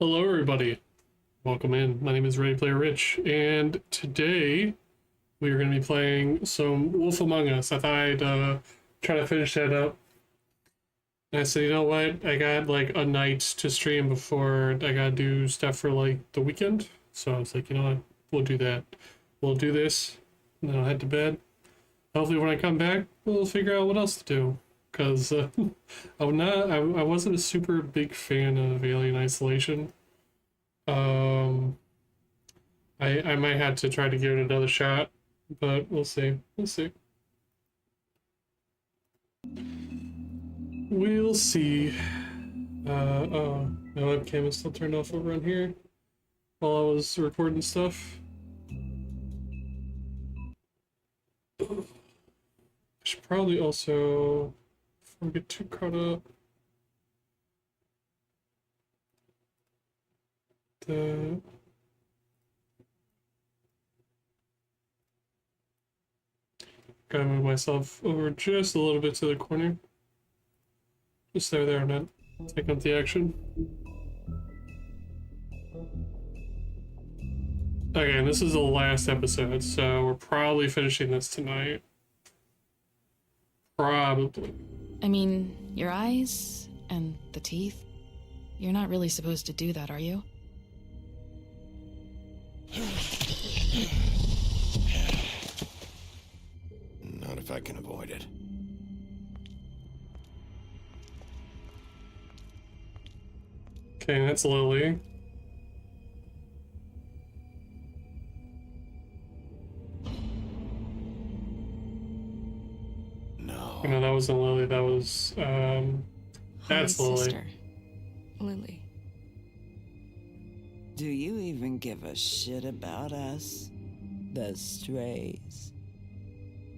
Hello, everybody. Welcome in. My name is Ready Player Rich, and today we are going to be playing some Wolf Among Us. I thought I'd try to finish that up. And I said, you know what? I got like a night to stream before I gotta do stuff for like the weekend. So I was like, you know what? We'll do that. We'll do this, and then I'll head to bed. Hopefully, when I come back, we'll figure out what else to do. Because I wasn't a super big fan of Alien Isolation. I might have to try to give it another shot, but we'll see. We'll see. We'll see. Oh, my webcam is still turned off over on here while I was recording stuff. I should probably also, before we get too caught up, gotta move myself over just a little bit to the corner. Just there, I'm not taking up the action. Okay, and this is the last episode, so we're probably finishing this tonight. Probably. I mean, your eyes and the teeth. You're not really supposed to do that, are you? Not if I can avoid it. Okay, that's Lily. No. No, that wasn't Lily, that was, that's My Lily. sister, Lily. Do you even give a shit about us? The strays.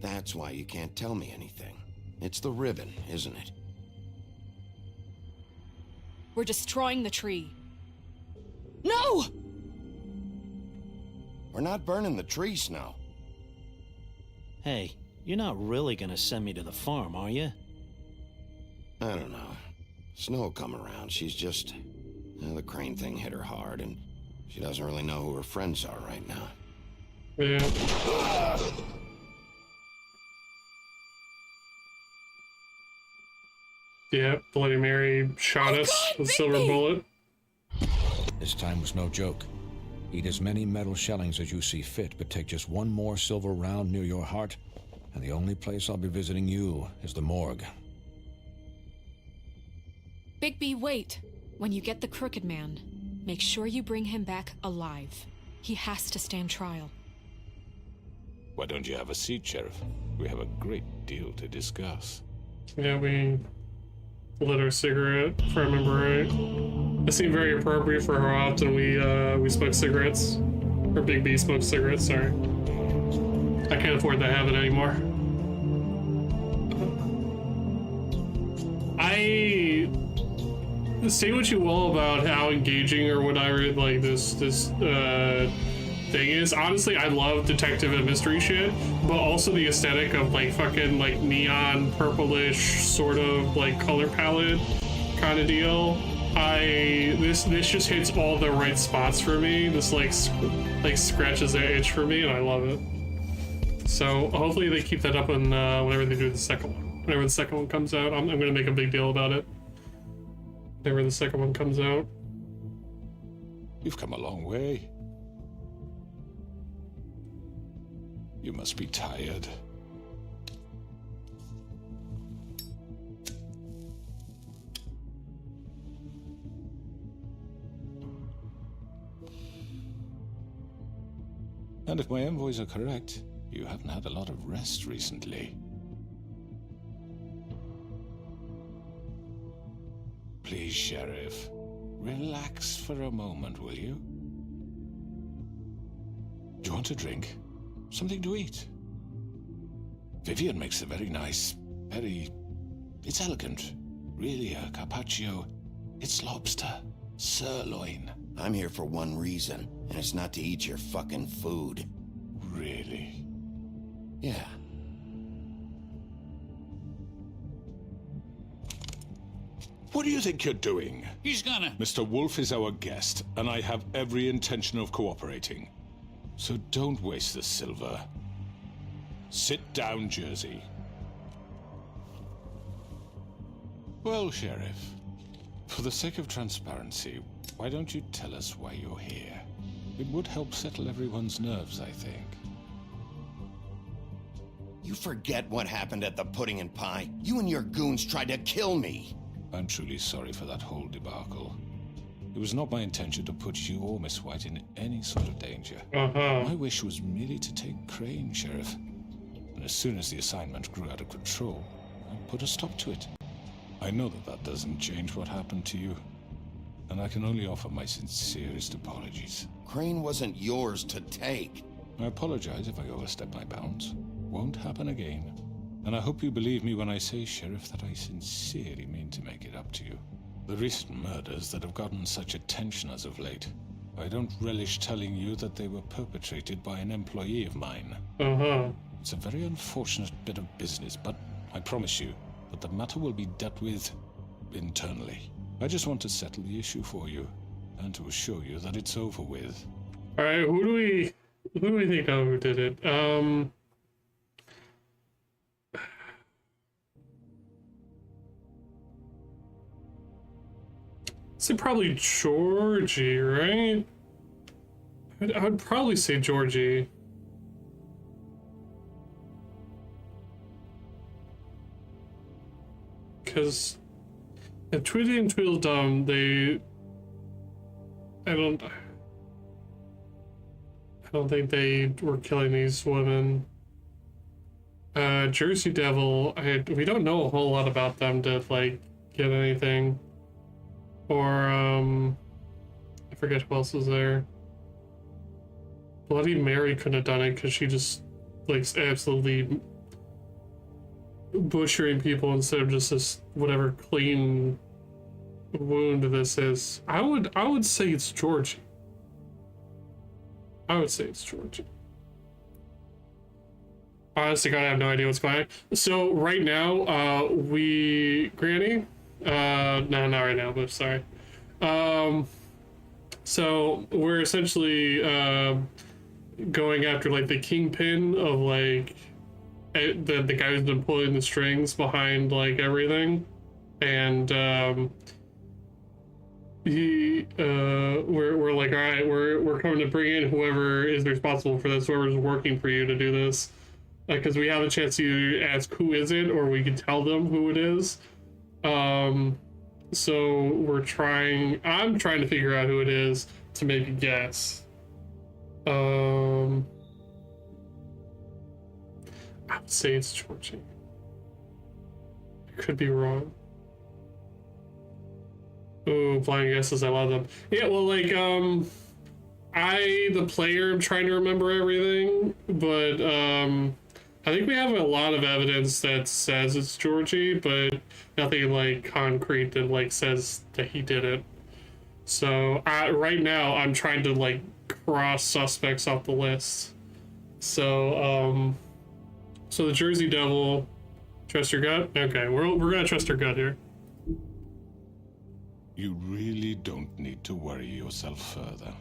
That's why you can't tell me anything. It's the ribbon, isn't it? We're destroying the tree. No! We're not burning the tree, Snow. Hey, you're not really gonna send me to the farm, are you? I don't know. Snow come around, she's just... the crane thing hit her hard, and she doesn't really know who her friends are right now. Yeah. Yeah, Bloody Mary shot us with a silver bullet. This time was no joke. Eat as many metal shellings as you see fit, but take just one more silver round near your heart, and the only place I'll be visiting you is the morgue. Bigby, wait. When you get the Crooked Man, make sure you bring him back alive. He has to stand trial. Why don't you have a seat, Sheriff? We have a great deal to discuss. Yeah, we lit our cigarette, if I remember right. It seemed very appropriate for how often we smoke cigarettes. Or Big B smokes cigarettes, sorry. I can't afford that habit anymore. I say what you will about how engaging or whatever like this thing is. Honestly, I love detective and mystery shit, but also the aesthetic of like fucking like neon purplish sort of like color palette kind of deal. This just hits all the right spots for me. This like scratches the itch for me, and I love it. So hopefully they keep that up on whenever they do the second one. Whenever the second one comes out, I'm gonna make a big deal about it. Whenever the second one comes out. You've come a long way. You must be tired. And if my envoys are correct, you haven't had a lot of rest recently. Please, Sheriff, relax for a moment, will you? Do you want a drink? Something to eat? Vivian makes a very nice, it's elegant. Really, a carpaccio. It's lobster. Sirloin. I'm here for one reason, and it's not to eat your fucking food. Really? Yeah. What do you think you're doing? He's gonna... Mr. Wolf is our guest, and I have every intention of cooperating. So don't waste the silver. Sit down, Jersey. Well, Sheriff, for the sake of transparency, why don't you tell us why you're here? It would help settle everyone's nerves, I think. You forget what happened at the Pudding and Pie? You and your goons tried to kill me! I'm truly sorry for that whole debacle. It was not my intention to put you or Miss White in any sort of danger. My wish was merely to take Crane, Sheriff. And as soon as the assignment grew out of control, I put a stop to it. I know that doesn't change what happened to you, and I can only offer my sincerest apologies. Crane wasn't yours to take. I apologize if I overstep my bounds. Won't happen again. And I hope you believe me when I say, Sheriff, that I sincerely mean to make it up to you. The recent murders that have gotten such attention as of late, I don't relish telling you that they were perpetrated by an employee of mine. It's a very unfortunate bit of business, but I promise you that the matter will be dealt with internally. I just want to settle the issue for you, and to assure you that it's over with. Alright, who do we think who did it? Say probably Georgie, right? I would probably say Georgie. Because if Tweety and Tweedledum, I don't think they were killing these women. Jersey Devil, we don't know a whole lot about them to like get anything. Or I forget who else was there. Bloody Mary couldn't have done it because she just like absolutely butchering people instead of just this whatever clean wound this is. I would say it's Georgie. I would say it's Georgie. Honestly, God, I have no idea what's going on. So right now, Granny? No, not right now, but sorry. So we're essentially going after like the kingpin of like the guy who's been pulling the strings behind like everything, and we're like, all right, we're coming to bring in whoever is responsible for this, whoever's working for you to do this, because we have a chance to ask who is it, or we can tell them who it is. So I'm trying to figure out who it is to make a guess. I would say it's Georgie. I could be wrong. Oh, blind guesses, I love them. Yeah, well, like, the player, am trying to remember everything, but, I think we have a lot of evidence that says it's Georgie, but nothing, like, concrete that, like, says that he did it. So, right now, I'm trying to, like, cross suspects off the list. So, so the Jersey Devil, trust your gut? Okay, we're gonna trust your gut here. You really don't need to worry yourself further.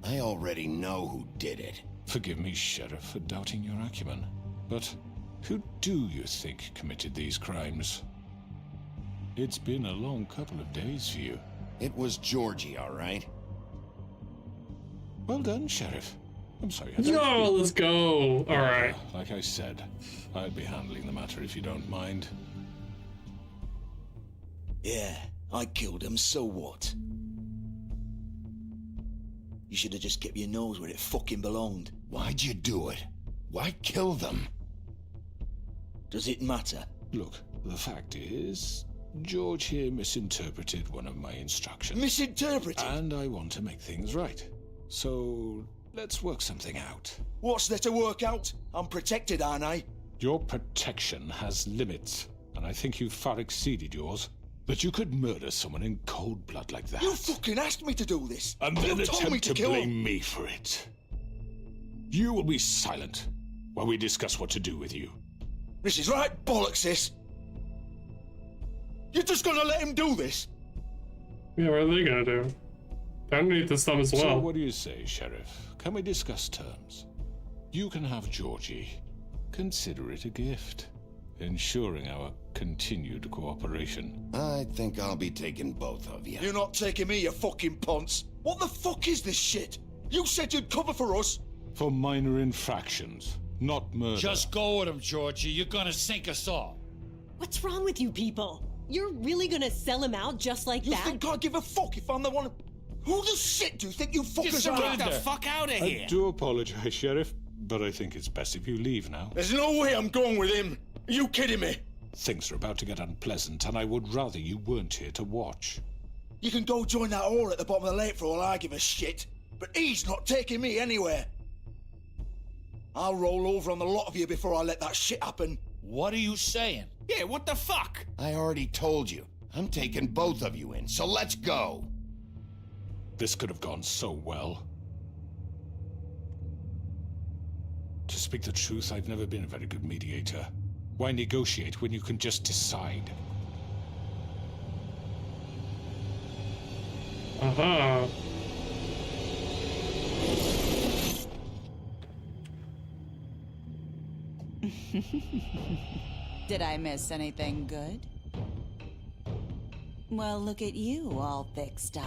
I already know who did it. Forgive me, Sheriff, for doubting your acumen, but who do you think committed these crimes? It's been a long couple of days for you. It was Georgie, all right. Well done, Sheriff. I'm sorry. I don't Yo, let's go. All right. Like I said, I'd be handling the matter if you don't mind. Yeah, I killed him, so what? You should have just kept your nose where it fucking belonged. Why'd you do it? Why kill them? Does it matter? Look, the fact is, George here misinterpreted one of my instructions. Misinterpreted? And I want to make things right. So, let's work something out. What's there to work out? I'm protected, aren't I? Your protection has limits, and I think you've far exceeded yours. But you could murder someone in cold blood like that. You fucking asked me to do this. And then you told me attempt to kill him. blame me for it. You will be silent while we discuss what to do with you. This is right bollocks, this. You're just gonna let him do this? Yeah, what are they gonna do? They're underneath this thumb as So well. what do you say, Sheriff? Can we discuss terms? You can have Georgie. Consider it a gift, ensuring our continued cooperation. I think I'll be taking both of you. You're not taking me, you fucking ponce. What the fuck is this shit? You said you'd cover for us. For minor infractions, not murder. Just go with him, Georgie. You're gonna sink us all. What's wrong with you people? You're really gonna sell him out just like You that? think I give a fuck if I'm the one? Who the shit do you think you fuckers are? Get the fuck out of here. I do apologize, Sheriff, but I think it's best if you leave now. There's no way I'm going with him. Are you kidding me? Things are about to get unpleasant, and I would rather you weren't here to watch. You can go join that whore at the bottom of the lake for all I give a shit. But he's not taking me anywhere. I'll roll over on the lot of you before I let that shit happen. What are you saying? Yeah, what the fuck? I already told you. I'm taking both of you in, so let's go. This could have gone so well. To speak the truth, I've never been a very good mediator. Why negotiate when you can just decide? Uh-huh. Did I miss anything good? Well, look at you, all fixed up.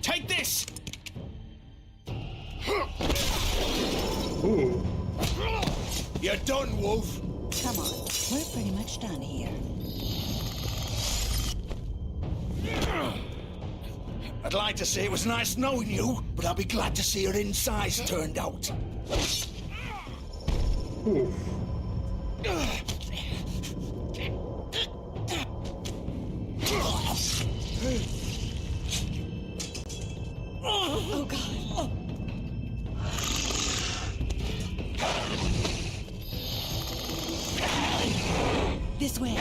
Take this! Ooh. You're done, Wolf. Come on, we're pretty much done here. I'd like to say it was nice knowing you, but I'll be glad to see your insides turned out. Ooh. Oh god. Oh. This way.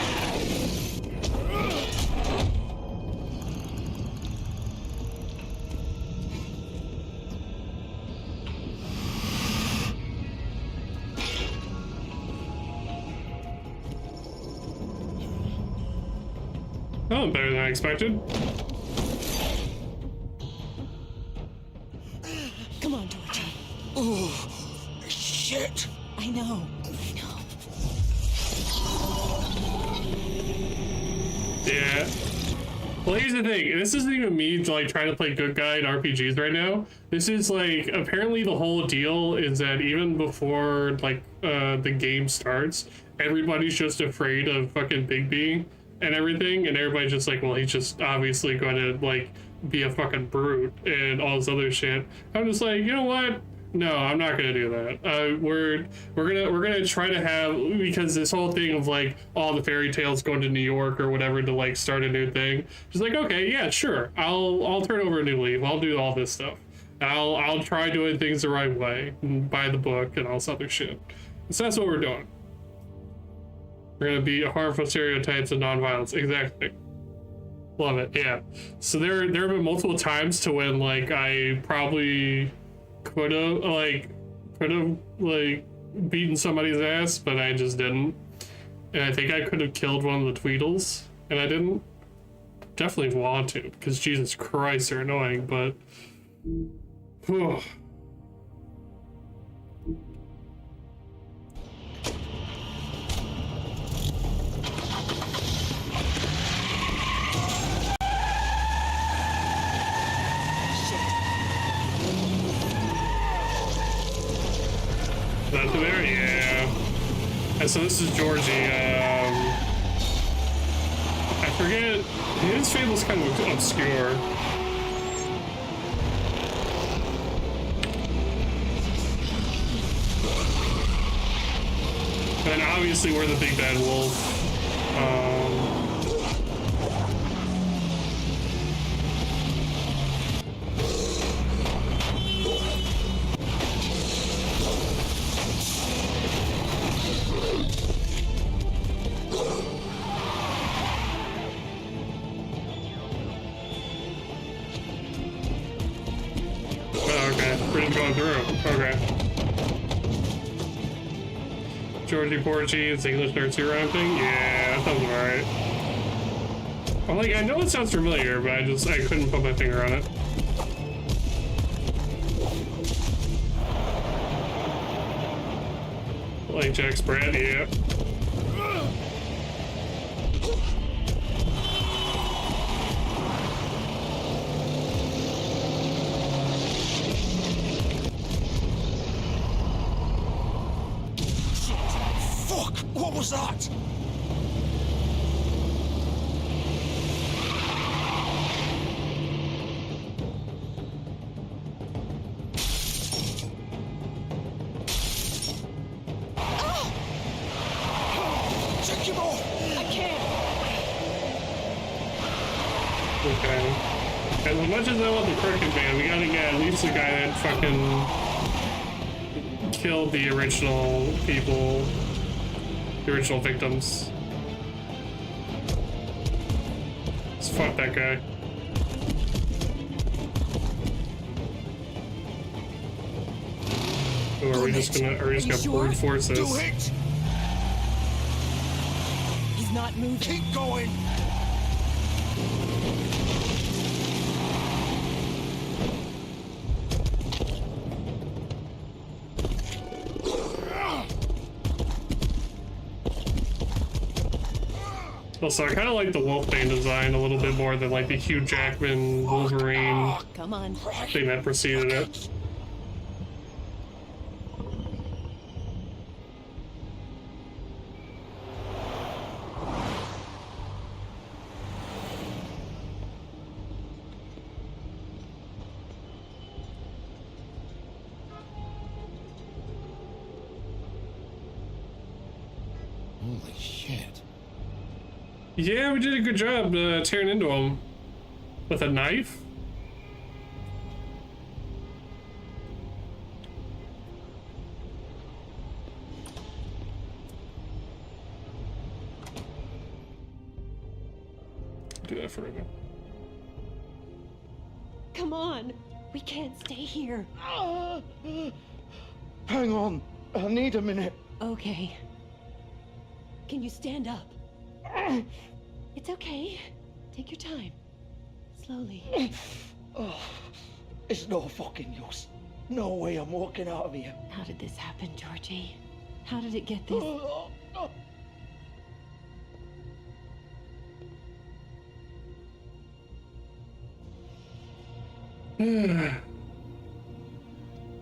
Oh, better than I expected. Come on, Georgie. Oh, shit. I know. Yeah. Well, here's the thing. This isn't even me like trying to play good guy in RPGs right now. This is like apparently the whole deal is that even before like the game starts, everybody's just afraid of fucking Bigby and everything, and everybody's just like, well, he's just obviously going to like be a fucking brute and all this other shit. I'm just like, you know what? No, I'm not gonna do that. We're gonna try to have, because this whole thing of like all the fairy tales going to New York or whatever to like start a new thing. Just like, okay, yeah, sure. I'll turn over a new leaf. I'll do all this stuff. I'll try doing things the right way, and by the book and all this other shit. So that's what we're doing. We're gonna be harmful stereotypes and nonviolence. Exactly. Love it. Yeah. So there have been multiple times to when like I probably could have beaten somebody's ass, but I just didn't. And I think I could have killed one of the Tweedles, and I didn't. definitely want to, because Jesus Christ, they're annoying, but... Whew. That's there, yeah. And so this is Georgie. I forget. His fable's kind of obscure. And obviously we're the big bad wolf. Okay, we're just going through. Okay. Georgie Porgy, English nursery rhyme thing? Yeah, that sounds alright. I'm like, I know it sounds familiar, but I couldn't put my finger on it. Like Jack Sprat, yeah. What was that? Take him off! I can't. Okay. As much as I want the Crooked Man, we gotta get at least the guy that fucking killed the original people. The original victims. Let's fuck that guy. Or are we just gonna brute force this? Do it! He's not moving. Keep going! Also, I kind of like the Wolfbane design a little bit more than like the Hugh Jackman Wolverine Come on. thing that preceded it. Holy shit. Yeah, we did a good job tearing into him. With a knife? Do that for a minute. Come on. We can't stay here. Hang on. I need a minute. Okay. Can you stand up? It's okay. Take your time. Slowly. Oh, it's no fucking use. No way I'm walking out of here. How did this happen, Georgie? How did it get this?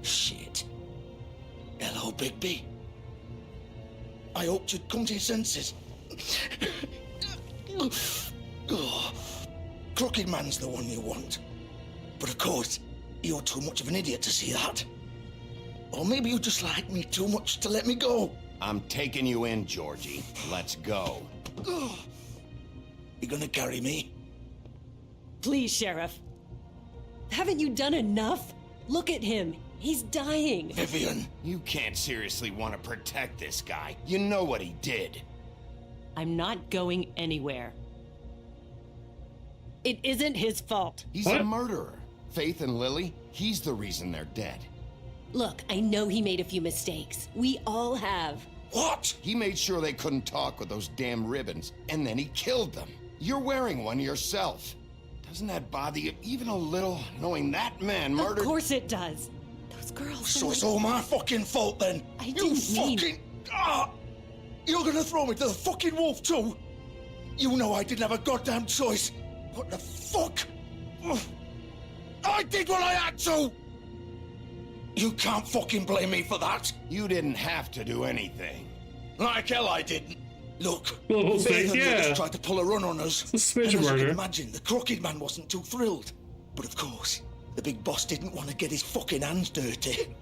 Shit. Hello, Bigby. I hoped you'd come to your senses. Oh, Crooked Man's the one you want. But of course, you're too much of an idiot to see that. Or maybe you just like me too much to let me go. I'm taking you in, Georgie. Let's go. You gonna carry me? Please, Sheriff. Haven't you done enough? Look at him. He's dying. Vivian. You can't seriously want to protect this guy. You know what he did. I'm not going anywhere. It isn't his fault. He's What? a murderer. Faith and Lily, he's the reason they're dead. Look, I know he made a few mistakes. We all have. What? He made sure they couldn't talk with those damn ribbons, and then he killed them. You're wearing one yourself. Doesn't that bother you even a little, knowing that man murdered... Of course it does. Those girls... So it's all my fucking fault then? I didn't mean... fucking... You're gonna throw me to the fucking wolf too? You know I didn't have a goddamn choice. What the fuck? I did what I had to! You can't fucking blame me for that. You didn't have to do anything. Like hell I didn't. Look, Well, Faith and the yeah. others tried to pull a run on us. It's a smidge And as you murder. can imagine, the Crooked Man wasn't too thrilled. But of course, the big boss didn't want to get his fucking hands dirty.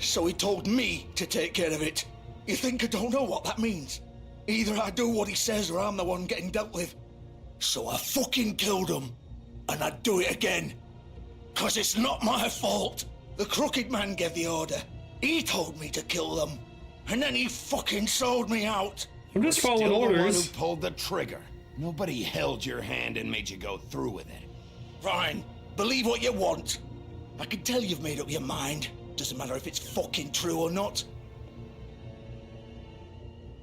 So he told me to take care of it. You think I don't know what that means? Either I do what he says or I'm the one getting dealt with. So I fucking killed him. And I'd do it again. 'Cause it's not my fault. The Crooked Man gave the order. He told me to kill them. And then he fucking sold me out. I'm just following Still the one who orders. pulled the trigger. Nobody held your hand and made you go through with it. Fine. Believe what you want. I can tell you've made up your mind. Doesn't matter if it's fucking true or not.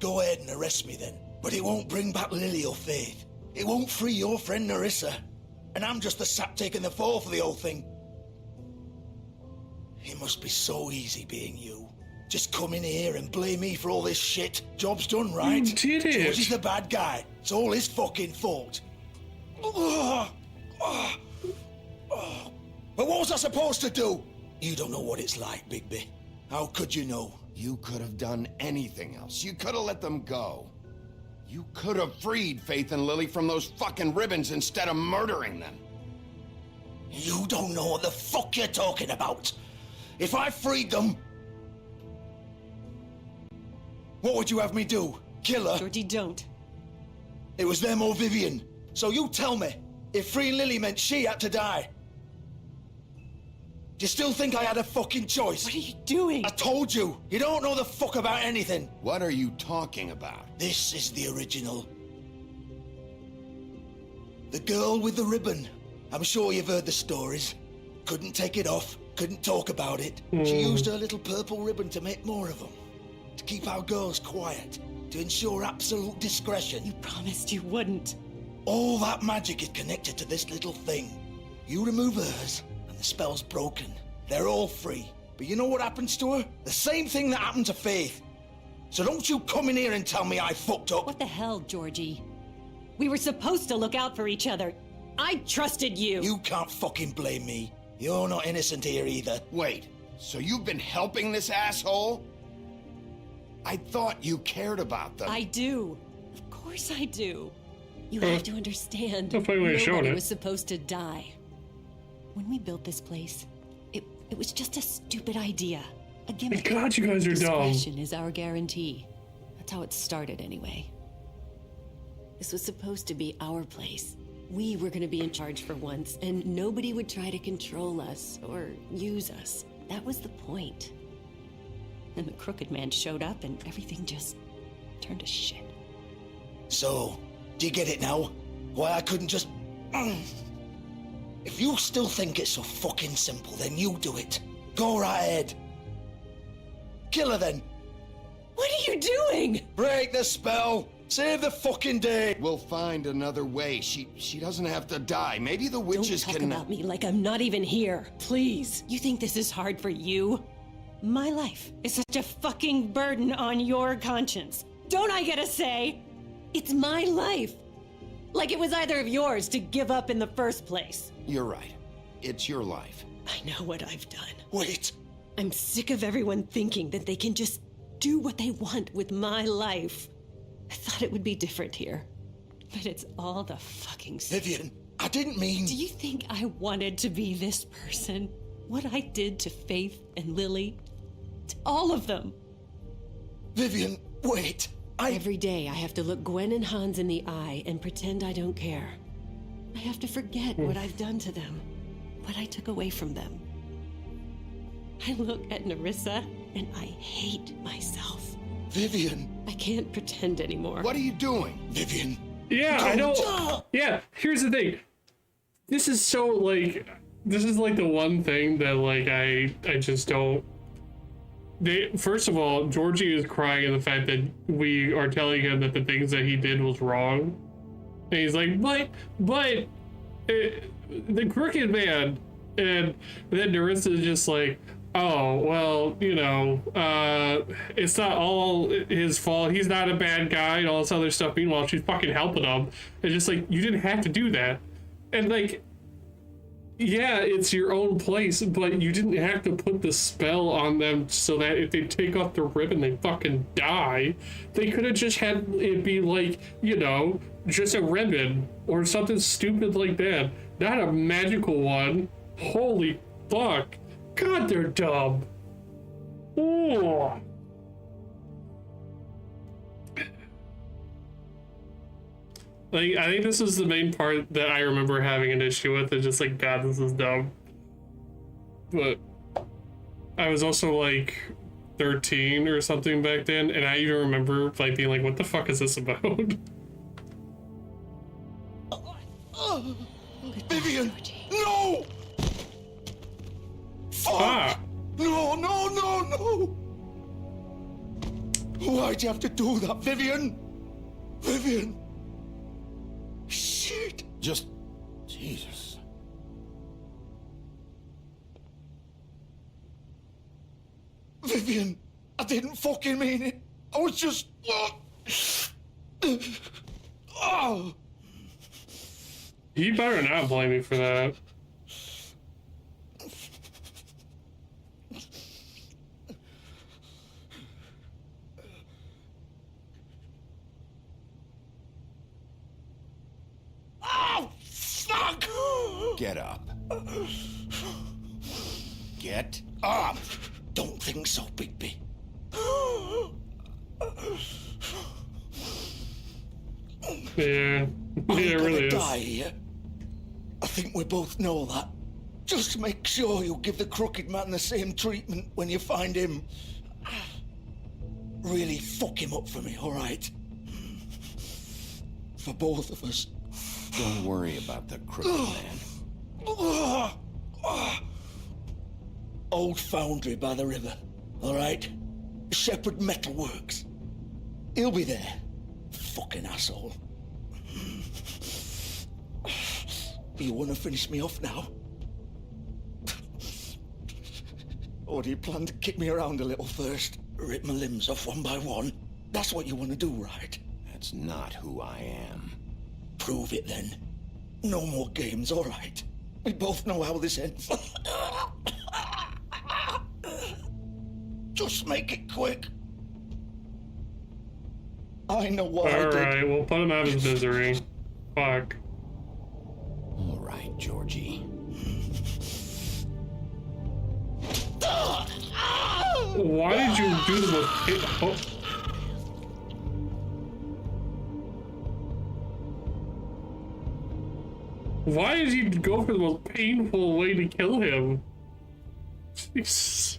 Go ahead and arrest me then. But it won't bring back Lily or Faith. It won't free your friend Narissa. And I'm just the sap taking the fall for the whole thing. It must be so easy being you. Just come in here and blame me for all this shit. Job's done, right? You did it. George is the bad guy. It's all his fucking fault. But what was I supposed to do? You don't know what it's like, Bigby. How could you know? You could have done anything else. You could have let them go. You could have freed Faith and Lily from those fucking ribbons instead of murdering them. You don't know what the fuck you're talking about. If I freed them... What would you have me do? Kill her? Georgie, don't. It was them or Vivian. So you tell me, if freeing Lily meant she had to die, do you still think I had a fucking choice? What are you doing? I told you, you don't know the fuck about anything. What are you talking about? This is the original. The girl with the ribbon. I'm sure you've heard the stories. Couldn't take it off, couldn't talk about it. She used her little purple ribbon to make more of them. To keep our girls quiet. To ensure absolute discretion. You promised you wouldn't. All that magic is connected to this little thing. You remove hers, and the spell's broken. They're all free. But you know what happens to her? The same thing that happened to Faith. So don't you come in here and tell me I fucked up. What the hell, Georgie? We were supposed to look out for each other. I trusted you. You can't fucking blame me. You're not innocent here either. Wait, so you've been helping this asshole? I thought you cared about them. I do. Of course I do. You have to understand. That's probably why you're showing Nobody it. was supposed to die. When we built this place, it was just a stupid idea. A gimmick. God, you guys are dumb. Discretion is our guarantee. That's how it started anyway. This was supposed to be our place. We were going to be in charge for once, and nobody would try to control us or use us. That was the point. Then the Crooked Man showed up, and everything just turned to shit. So, do you get it now? Why I couldn't just... If you still think it's so fucking simple, then you do it. Go right ahead. Kill her then. What are you doing? Break the spell. Save the fucking day. We'll find another way. She doesn't have to die. Maybe the witches Don't talk can... about me like I'm not even here. Please. You think this is hard for you? My life is such a fucking burden on your conscience. Don't I get a say? It's my life. Like it was either of yours to give up in the first place. You're right. It's your life. I know what I've done. Wait. I'm sick of everyone thinking that they can just do what they want with my life. I thought it would be different here. But it's all the fucking same. Vivian, I didn't mean... Do you think I wanted to be this person? What I did to Faith and Lily? To all of them? Vivian, wait. Every day I have to look Gwen and Hans in the eye and pretend I don't care. I have to forget what I've done to them. What I took away from them. I look at Narissa and I hate myself. Vivian. I can't pretend anymore. What are you doing? Vivian. Yeah, I don't... Yeah, here's the thing. This is so, like... This is, like, the one thing that, like, I just don't... First of all, Georgie is crying at the fact that we are telling him that the things that he did was wrong. And he's like, but the Crooked Man. And then Nerissa is just like, oh, well, you know, it's not all his fault. He's not a bad guy and all this other stuff. Meanwhile, she's fucking helping him. It's just like, you didn't have to do that. And like, yeah, it's your own place, but you didn't have to put the spell on them so that if they take off the ribbon, they fucking die. They could have just had it be like, you know, just a ribbon or something stupid like that. Not a magical one. Holy fuck. God, they're dumb. Ooh. Like, I think this is the main part that I remember having an issue with. It's just like, God, this is dumb. But I was also like 13 or something back then, and I even remember like being like, what the fuck is this about? Vivian! No! Fuck! Ah. No, no, no, no! Why'd you have to do that, Vivian? Vivian! Shit! Just... Jesus. Vivian, I didn't fucking mean it. I was just... Oh! You better not blame me for that. Oh, fuck! Get up. Get up! Don't think so, Bigby. Yeah. Yeah, it really is. Die here. I think we both know that. Just make sure you give the Crooked Man the same treatment when you find him. Really fuck him up for me, all right? For both of us. Don't worry about the Crooked Man. Old foundry by the river, all right? Shepherd Metalworks. He'll be there. Fucking asshole. You want to finish me off now? Or do you plan to kick me around a little first? Rip my limbs off one by one? That's what you want to do, right? That's not who I am. Prove it then. No more games, all right? We both know how this ends. Just make it quick. I know what I did. Alright, we'll put him out of his misery. Fuck. All right, Georgie. Why did you do the most... Oh. Why did you go for the most painful way to kill him? Jesus.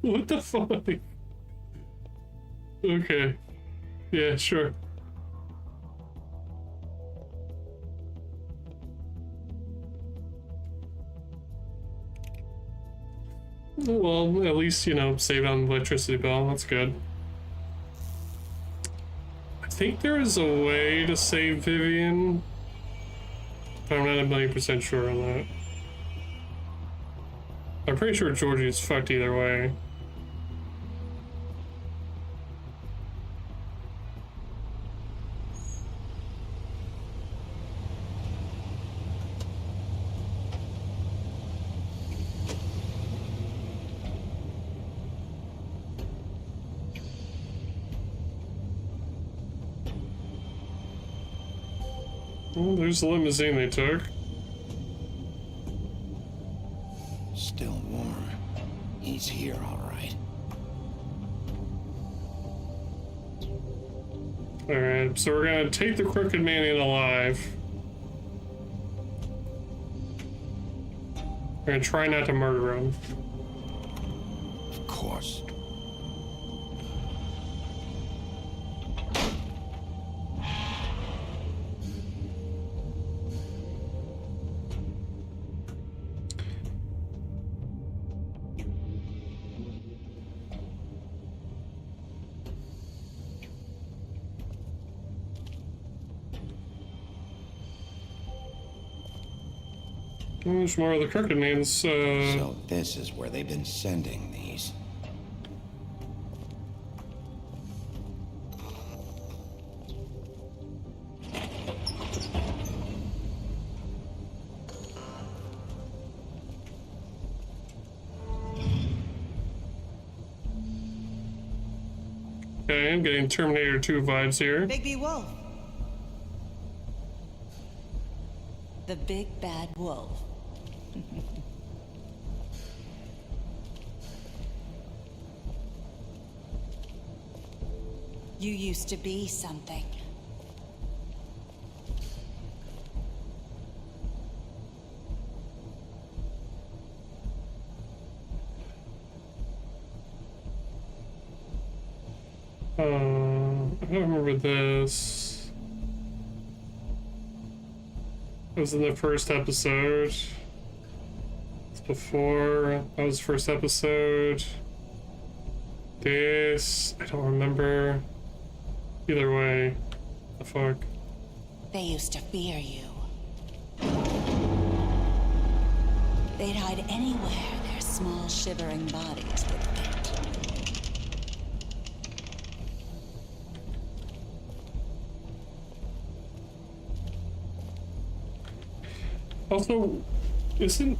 What the fuck? Okay. Yeah, sure. Well, at least, you know, save on the electricity bill. That's good. I think there is a way to save Vivian, but I'm not 100% sure on that. I'm pretty sure Georgie's fucked either way. Well, there's the limousine they took. Still warm. He's here, all right. Alright, so we're gonna take the Crooked Man in alive. We're gonna try not to murder him. Of course. There's more of the Crooked Man's, So this is where they've been sending these. Okay, I'm getting Terminator 2 vibes here. Bigby Wolf. The big bad wolf. You used to be something. I don't remember this. It was in the first episode. It's before. That was the first episode. This, I don't remember. Either way, the fuck. They used to fear you. They'd hide anywhere their small shivering bodies would fit. Also,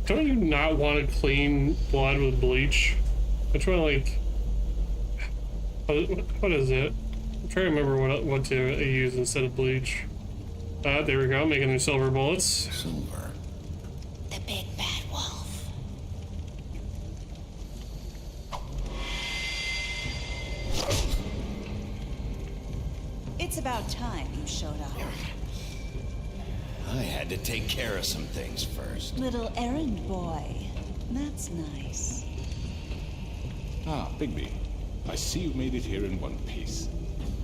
don't you not want to clean blood with bleach? Which one, like, what is it? I'm trying to remember what to use instead of bleach. There we go, making their silver bullets. Silver. The big bad wolf. It's about time you showed up. I had to take care of some things first. Little errand boy. That's nice. Ah, Bigby. I see you made it here in one piece.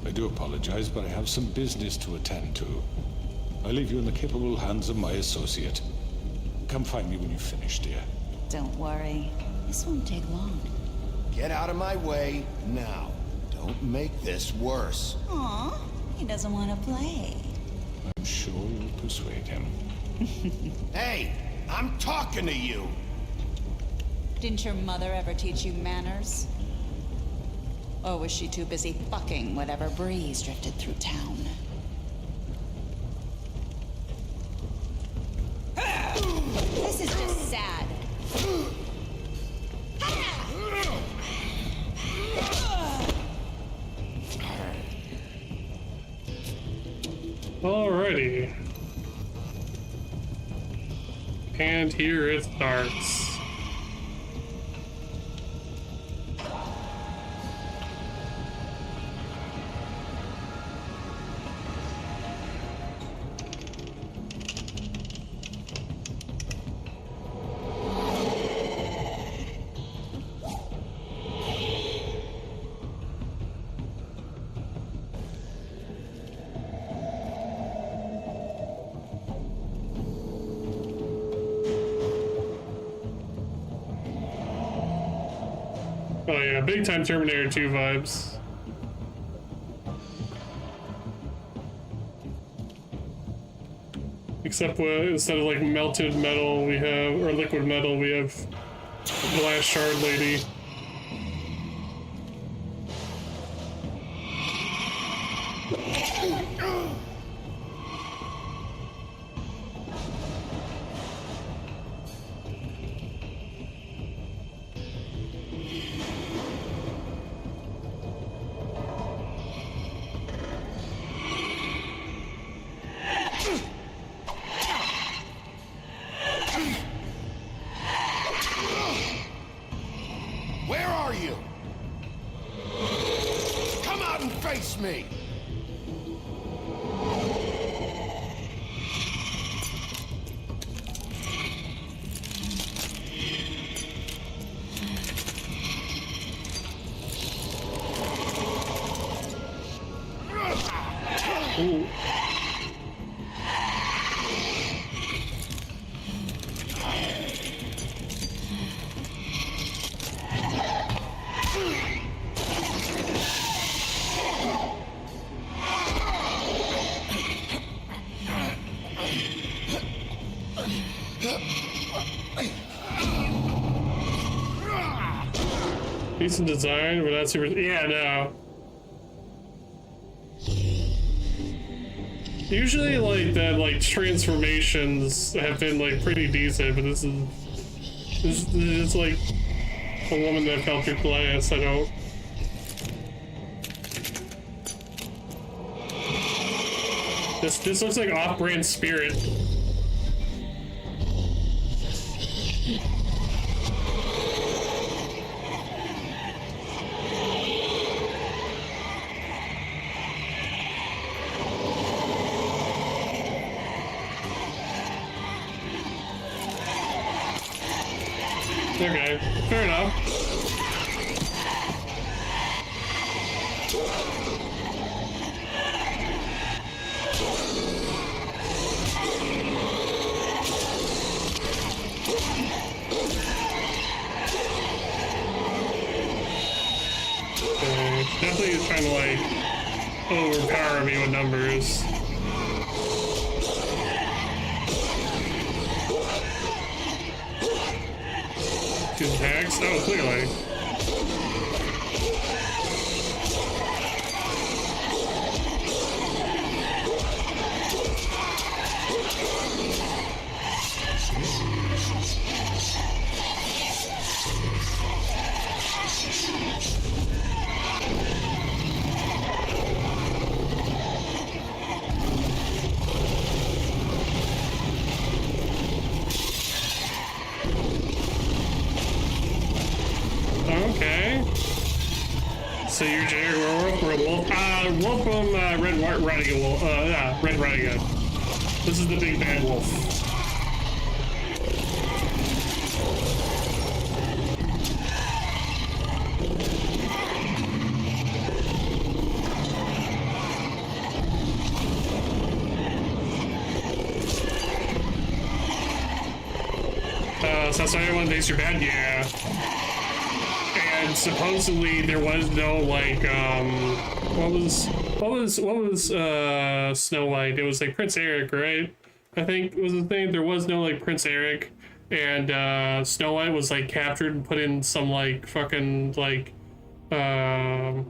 I do apologize, but I have some business to attend to. I leave you in the capable hands of my associate. Come find me when you finish, dear. Don't worry. This won't take long. Get out of my way now. Don't make this worse. Aw, he doesn't want to play. I'm sure you'll persuade him. Hey, I'm talking to you. Didn't your mother ever teach you manners? Or was she too busy fucking whatever breeze drifted through town? This is just sad. Alrighty. And here it starts. Oh yeah, big time Terminator 2 vibes. Except instead of like melted metal, we have, or liquid metal, we have glass shard lady. Where are you? Come out and face me! Ooh. Decent design, but not super. Yeah, no. Usually, like that, like transformations have been like pretty decent, but this is like a woman that fell through glass. I don't. This looks like off-brand Spirit. Okay, fair enough. Definitely trying to like overpower me with numbers. Two attacks? Oh, clearly. Okay. So you're Jared Werewolf or a wolf? Wolf from Red Riding Wolf. Yeah, Red Riding Hood. This is the big bad wolf. So that's why everyone thinks you're bad? Yeah. And supposedly there was no like what was Snow White? It was like Prince Eric, right? I think was the thing. There was no like Prince Eric, and Snow White was like captured and put in some like fucking like I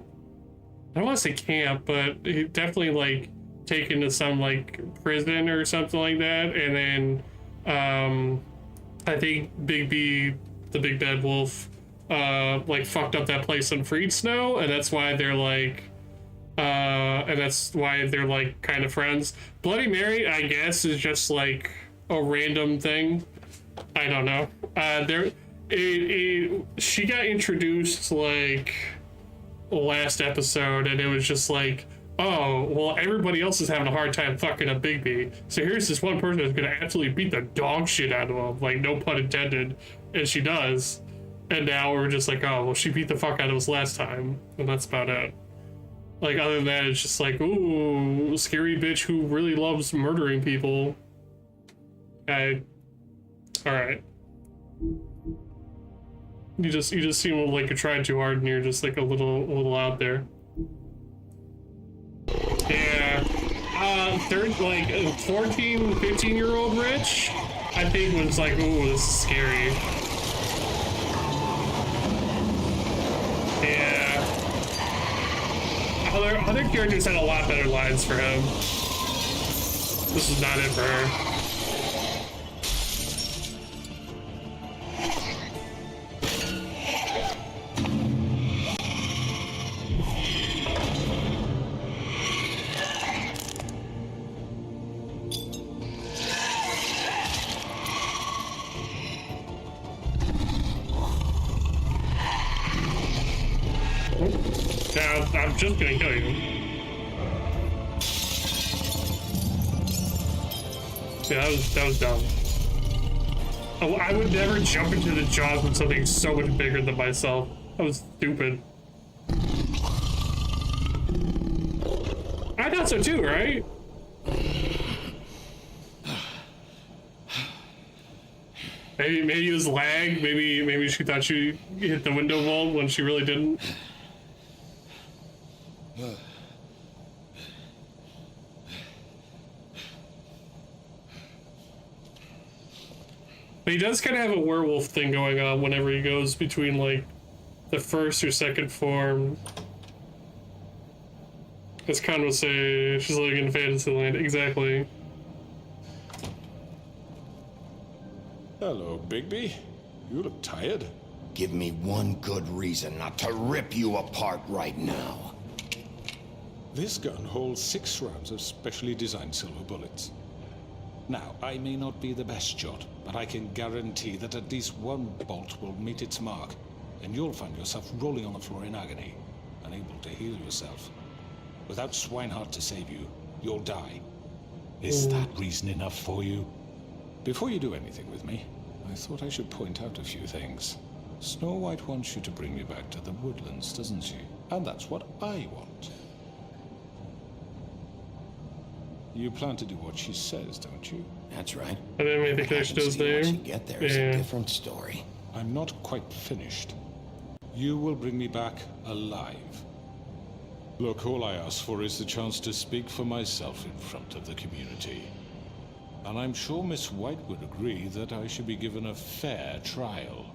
don't want to say camp, but he definitely like taken to some like prison or something like that, and then I think Big B, the big bad wolf, like fucked up that place and freed Snow, and that's why they're like kind of friends. Bloody Mary, I guess, is just like a random thing. I don't know. She got introduced like last episode, and it was just like, oh, well, everybody else is having a hard time fucking up Bigby. So here's this one person who's gonna absolutely beat the dog shit out of him, like no pun intended, and she does. And now we're just like, oh, well, she beat the fuck out of us last time, and that's about it. Like, other than that, it's just like, ooh, scary bitch who really loves murdering people. Okay. Alright. You just seem like you're trying too hard and you're just like a little out there. Yeah. 14, 15-year-old Rich, I think was like, ooh, this is scary. Yeah. Other characters had a lot better lines for him. This is not it for her. I'm just gonna kill you. Yeah, that was dumb. Oh, I would never jump into the jaws with something so much bigger than myself. That was stupid. I thought so too, right? Maybe it was lag. Maybe she thought she hit the window vault when she really didn't. But he does kind of have a werewolf thing going on whenever he goes between like the first or second form. As Khan would say, she's living in Fantasyland. Exactly. Hello, Bigby. You look tired. Give me one good reason not to rip you apart right now. This gun holds 6 rounds of specially designed silver bullets. Now, I may not be the best shot, but I can guarantee that at least one bolt will meet its mark, and you'll find yourself rolling on the floor in agony, unable to heal yourself. Without Swinehart to save you, you'll die. Is that reason enough for you? Before you do anything with me, I thought I should point out a few things. Snow White wants you to bring me back to the woodlands, doesn't she? And that's what I want. You plan to do what she says, don't you? That's right. I didn't make the What connection to happens his to you once name. you get there is a different story. I'm not quite finished. You will bring me back alive. Look, all I ask for is the chance to speak for myself in front of the community. And I'm sure Miss White would agree that I should be given a fair trial.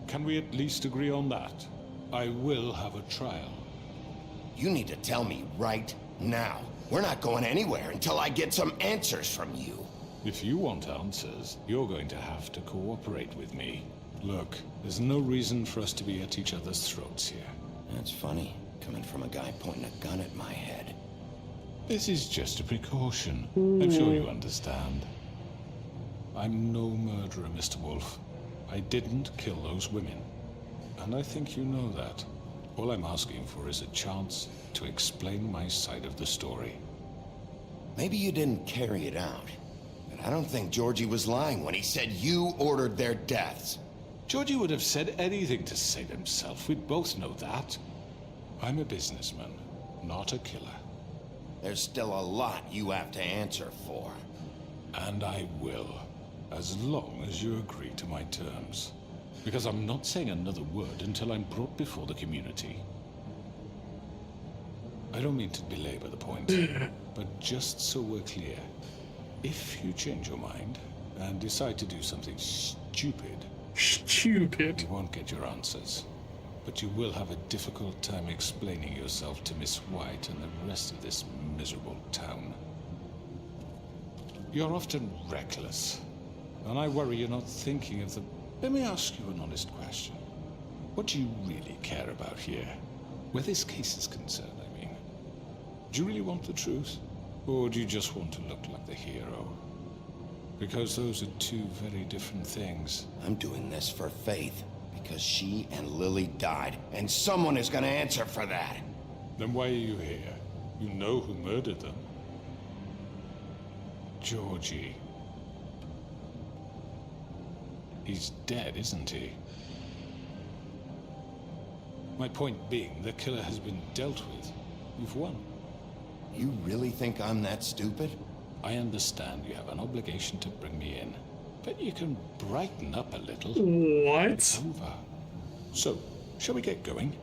Can we at least agree on that? I will have a trial. You need to tell me right now. We're not going anywhere until I get some answers from you. If you want answers, you're going to have to cooperate with me. Look, there's no reason for us to be at each other's throats here. That's funny, coming from a guy pointing a gun at my head. This is just a precaution. I'm sure you understand. I'm no murderer, Mr. Wolf. I didn't kill those women. And I think you know that. All I'm asking for is a chance to explain my side of the story. Maybe you didn't carry it out, but I don't think Georgie was lying when he said you ordered their deaths. Georgie would have said anything to save himself. We both know that. I'm a businessman, not a killer. There's still a lot you have to answer for. And I will, as long as you agree to my terms. Because I'm not saying another word until I'm brought before the community. I don't mean to belabor the point, but just so we're clear, if you change your mind and decide to do something stupid, you won't get your answers. But you will have a difficult time explaining yourself to Miss White and the rest of this miserable town. You're often reckless, and I worry you're not thinking of the... Let me ask you an honest question. What do you really care about here? Where this case is concerned, I mean. Do you really want the truth? Or do you just want to look like the hero? Because those are 2 very different things. I'm doing this for Faith, because she and Lily died, and someone is gonna answer for that. Then why are you here? You know who murdered them. Georgie. He's dead, isn't he? My point being, the killer has been dealt with. You've won. You really think I'm that stupid? I understand you have an obligation to bring me in, but you can brighten up a little. What? It's over. So, shall we get going?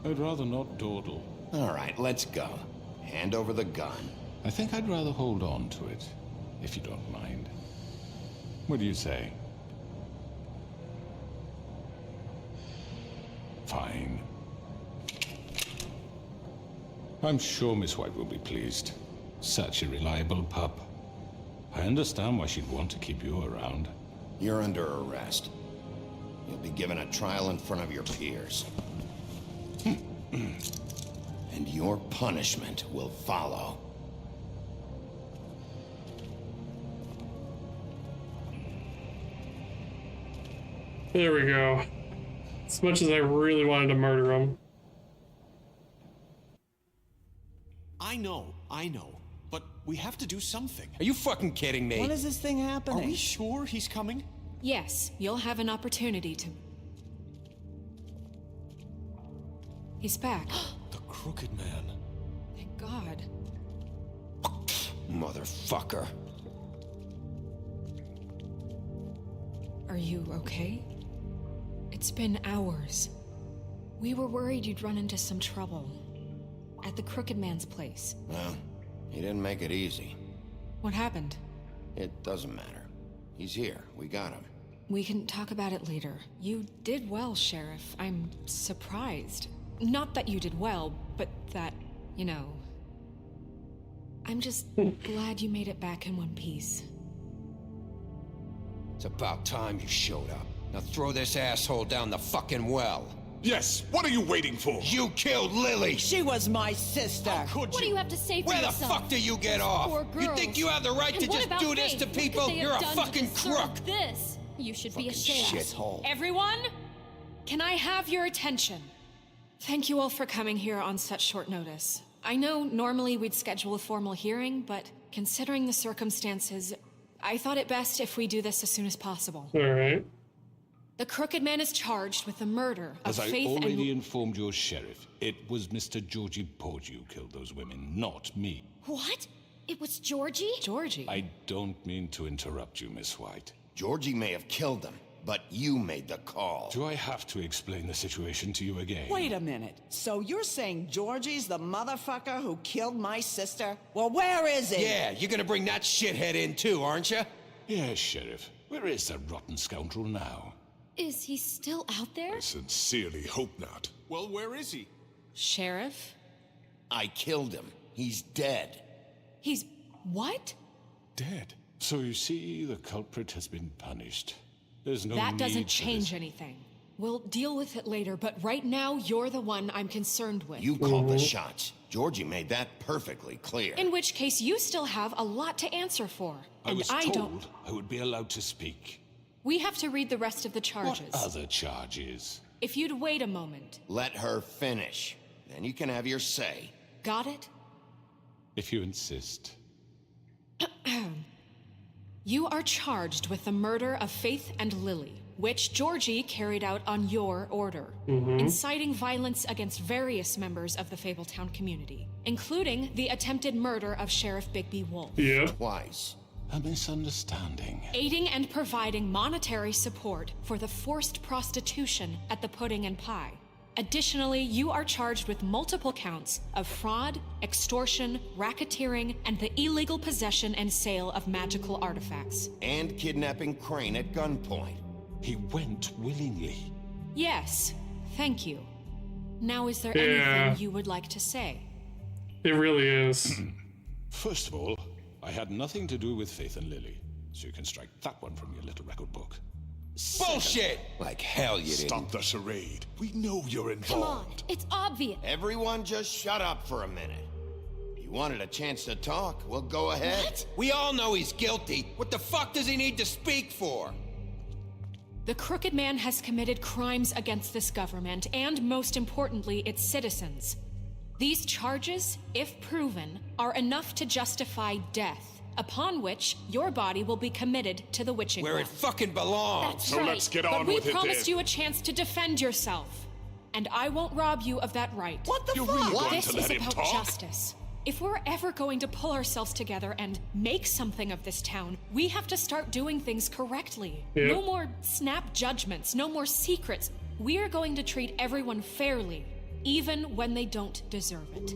I'd rather not dawdle. All right, let's go. Hand over the gun. I think I'd rather hold on to it, if you don't mind. What do you say? Fine. I'm sure Miss White will be pleased. Such a reliable pup. I understand why she'd want to keep you around. You're under arrest. You'll be given a trial in front of your peers. And your punishment will follow. There we go. As much as I really wanted to murder him. I know. But we have to do something. Are you fucking kidding me? When is this thing happening? Are we sure he's coming? Yes, you'll have an opportunity to... He's back. The Crooked Man. Thank God. Motherfucker. Are you okay? It's been hours. We were worried you'd run into some trouble. At the Crooked Man's place. Well, he didn't make it easy. What happened? It doesn't matter. He's here. We got him. We can talk about it later. You did well, Sheriff. I'm surprised. Not that you did well, but that, you know... I'm just glad you made it back in one piece. It's about time you showed up. Now throw this asshole down the fucking well. Yes, what are you waiting for? You killed Lily! She was my sister! How could you? What do you have to say for Where yourself? the fuck do you get off? You think you have the right to just do this to people? You're a fucking crook! This? You should be ashamed. Shithole. Everyone, can I have your attention? Thank you all for coming here on such short notice. I know normally we'd schedule a formal hearing, but considering the circumstances, I thought it best if we do this as soon as possible. All right. The Crooked Man is charged with the murder of As I Faith already informed your sheriff, it was Mr. Georgie Porgy who killed those women, not me. What? It was Georgie? Georgie? I don't mean to interrupt you, Miss White. Georgie may have killed them, but you made the call. Do I have to explain the situation to you again? Wait a minute. So you're saying Georgie's the motherfucker who killed my sister? Well, where is he? Yeah, you're gonna bring that shithead in too, aren't you? Yes, Sheriff. Where is that rotten scoundrel now? Is he still out there? I sincerely hope not. Well, where is he? Sheriff? I killed him. He's dead. He's... what? Dead. So you see, the culprit has been punished. There's no That need doesn't for change this. anything. We'll deal with it later, but right now, you're the one I'm concerned with. You called the shots. Georgie made that perfectly clear. In which case, you still have a lot to answer for. I And was I told don't... I would be allowed to speak. We have to read the rest of the charges. What other charges? If you'd wait a moment. Let her finish. Then you can have your say. Got it? If you insist. You are charged with the murder of Faith and Lily, which Georgie carried out on your order, inciting violence against various members of the Fabletown community, including the attempted murder of Sheriff Bigby Wolf. Yeah. Twice. A misunderstanding. Aiding and providing monetary support for the forced prostitution at the Pudding and Pie. Additionally, you are charged with multiple counts of fraud, extortion, racketeering, and the illegal possession and sale of magical artifacts. And kidnapping Crane at gunpoint. He went willingly. Yes, thank you. Now, is there Yeah. anything you would like to say? It really is. First of all, I had nothing to do with Faith and Lily, so you can strike that one from your little record book. Bullshit! Like hell you didn't. Stop the charade. We know you're Come on, involved. it's obvious. Everyone just shut up for a minute. You wanted a chance to talk? Well, go ahead. What? We all know he's guilty. What the fuck does he need to speak for? The Crooked Man has committed crimes against this government and, most importantly, its citizens. These charges, if proven, are enough to justify death, upon which your body will be committed to the witching Where it well. fucking belongs. That's So right. let's get But on we with it promised then. you a chance to defend yourself, and I won't rob you of that right. What the You're fuck? really going This to is let him about talk? justice. If we're ever going to pull ourselves together and make something of this town, we have to start doing things correctly. Yep. No more snap judgments, no more secrets. We are going to treat everyone fairly, even when they don't deserve it.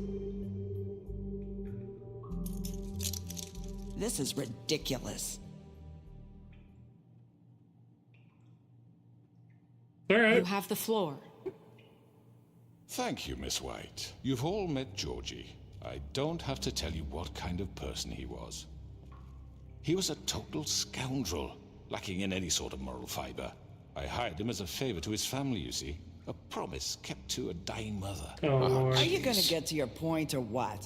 This is ridiculous. All You right. have the floor. Thank you, Miss White. You've all met Georgie. I don't have to tell you what kind of person he was. He was a total scoundrel, lacking in any sort of moral fiber. I hired him as a favor to his family, you see. A promise kept to a dying mother. Oh, Lord. Are you gonna get to your point or what?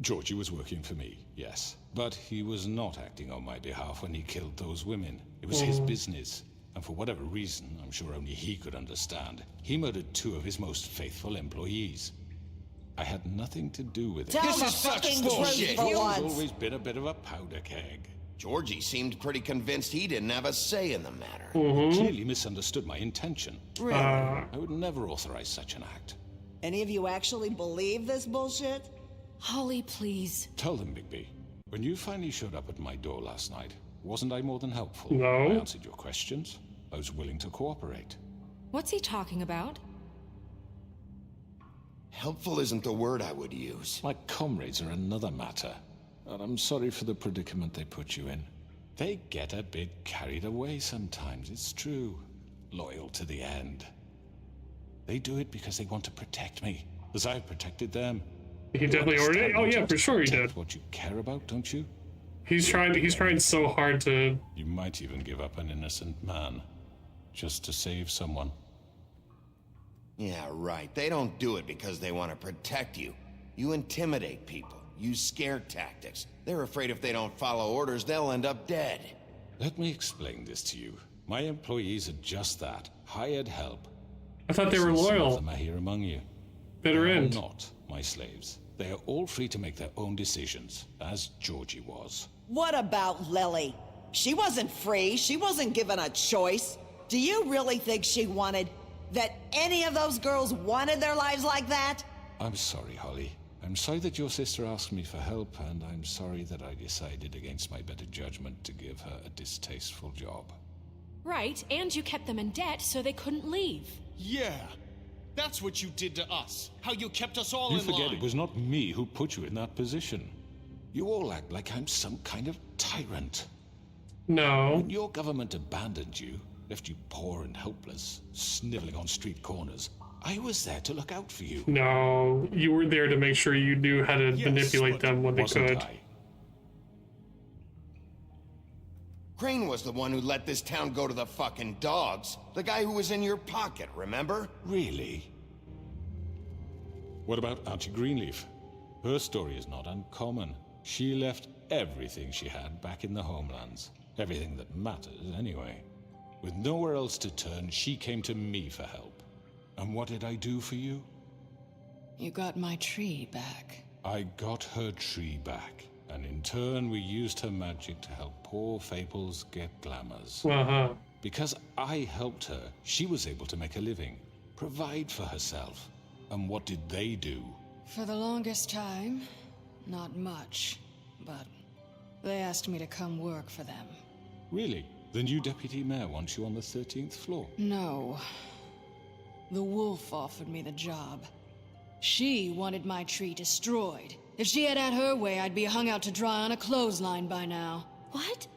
Georgie was working for me, yes. But he was not acting on my behalf when he killed those women. It was his business. And for whatever reason, I'm sure only he could understand, he murdered 2 of his most faithful employees. I had nothing to do with it. Tell This the is such fucking bullshit. truth for He's once. always been a bit of a powder keg. Georgie seemed pretty convinced he didn't have a say in the matter. Clearly misunderstood my intention. Really? I would never authorize such an act. Any of you actually believe this bullshit? Holly, please. Tell them, Bigby. When you finally showed up at my door last night, wasn't I more than helpful? No. I answered your questions. I was willing to cooperate. What's he talking about? Helpful isn't the word I would use. My comrades are another matter. And I'm sorry for the predicament they put you in. They get a bit carried away sometimes, it's true. Loyal to the end. They do it because they want to protect me, as I've protected them. He definitely already. Oh yeah, for sure he did. That's what you care about, don't you? He's trying so hard to. You might even give up an innocent man, just to save someone. Yeah, right. They don't do it because they want to protect you. You intimidate people, use scare tactics. They're afraid if they don't follow orders, they'll end up dead. Let me explain this to you. My employees are just that, hired help. I thought they were loyal. Some of them are here among you. Bitter end. They are not my slaves. They are all free to make their own decisions, as Georgie was. What about Lily? She wasn't free. She wasn't given a choice. Do you really think she wanted... that any of those girls wanted their lives like that? I'm sorry, Holly. I'm sorry that your sister asked me for help, and I'm sorry that I decided against my better judgment to give her a distasteful job. Right, and you kept them in debt so they couldn't leave. Yeah. That's what you did to us. How you kept us all You in line. forget it was not me who put you in that position. You all act like I'm some kind of tyrant. No. When your government abandoned you, left you poor and helpless, sniveling on street corners, I was there to look out for you. No, you were there to make sure you knew how to manipulate them when they could. Crane was the one who let this town go to the fucking dogs. The guy who was in your pocket, remember? Really? What about Auntie Greenleaf? Her story is not uncommon. She left everything she had back in the homelands. Everything that matters, anyway. With nowhere else to turn, she came to me for help. And what did I do for you? You got my tree back. I got her tree back. And in turn, we used her magic to help poor Faples get glamours. Because I helped her, she was able to make a living, provide for herself. And what did they do? For the longest time, not much. But they asked me to come work for them. Really? The new deputy mayor wants you on the 13th floor? No. The wolf offered me the job. She wanted my tree destroyed. If she had her way, I'd be hung out to dry on a clothesline by now. What?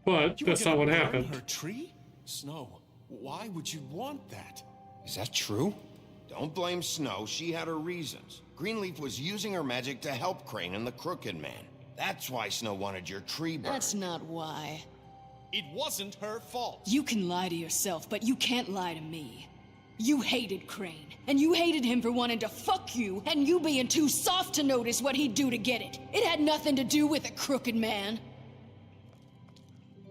But that's not what happened. Her tree? Snow, why would you want that? Is that true? Don't blame Snow. She had her reasons. Greenleaf was using her magic to help Crane and the Crooked Man. That's why Snow wanted your tree burned. That's not why. It wasn't her fault. You can lie to yourself, but you can't lie to me. You hated Crane, and you hated him for wanting to fuck you, and you being too soft to notice what he'd do to get it. It had nothing to do with a Crooked Man.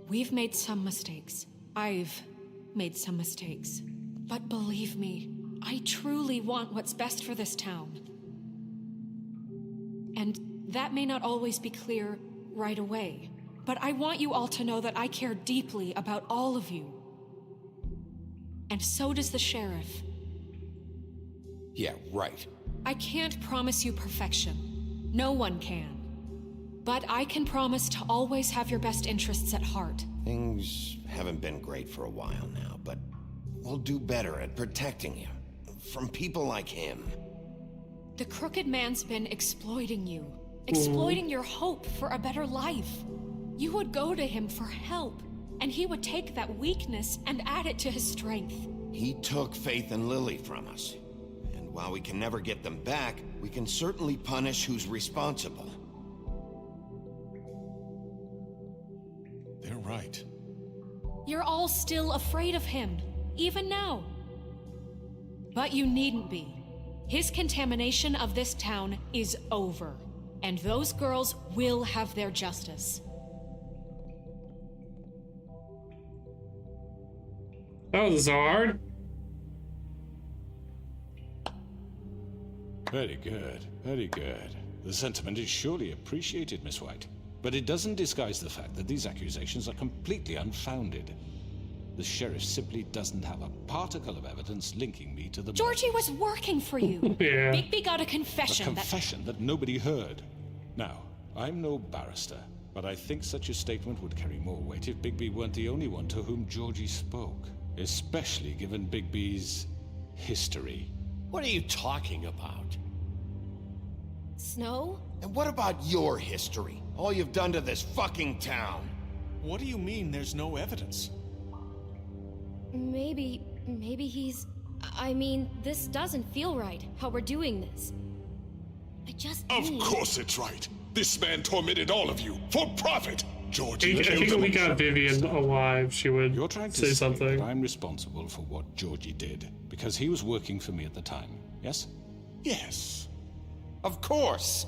We've made some mistakes. I've made some mistakes. But believe me, I truly want what's best for this town. And that may not always be clear right away, but I want you all to know that I care deeply about all of you. And so does the sheriff. Yeah, right. I can't promise you perfection. No one can. But I can promise to always have your best interests at heart. Things haven't been great for a while now, but we'll do better at protecting you. From people like him. The Crooked Man's been exploiting you. Exploiting your hope for a better life. You would go to him for help, and he would take that weakness and add it to his strength. He took Faith and Lily from us. And while we can never get them back, we can certainly punish who's responsible. They're right. You're all still afraid of him, even now. But you needn't be. His contamination of this town is over, and those girls will have their justice. That was so hard. Very good, very good. The sentiment is surely appreciated, Miss White. But it doesn't disguise the fact that these accusations are completely unfounded. The sheriff simply doesn't have a particle of evidence linking me to the... Georgie was working for you. Yeah. Bigby got a confession. A confession that nobody heard. Now, I'm no barrister, but I think such a statement would carry more weight if Bigby weren't the only one to whom Georgie spoke. Especially given Bigby's history. What are you talking about? Snow? And what about your history? All you've done to this fucking town. What do you mean there's no evidence? Maybe he's... I mean, this doesn't feel right, how we're doing this. I just Of course it's right. This man tormented all of you for profit. Georgie I think if we got Vivian alive, she would You're trying to say something. That I'm responsible for what Georgie did because he was working for me at the time. Yes? Yes. Of course.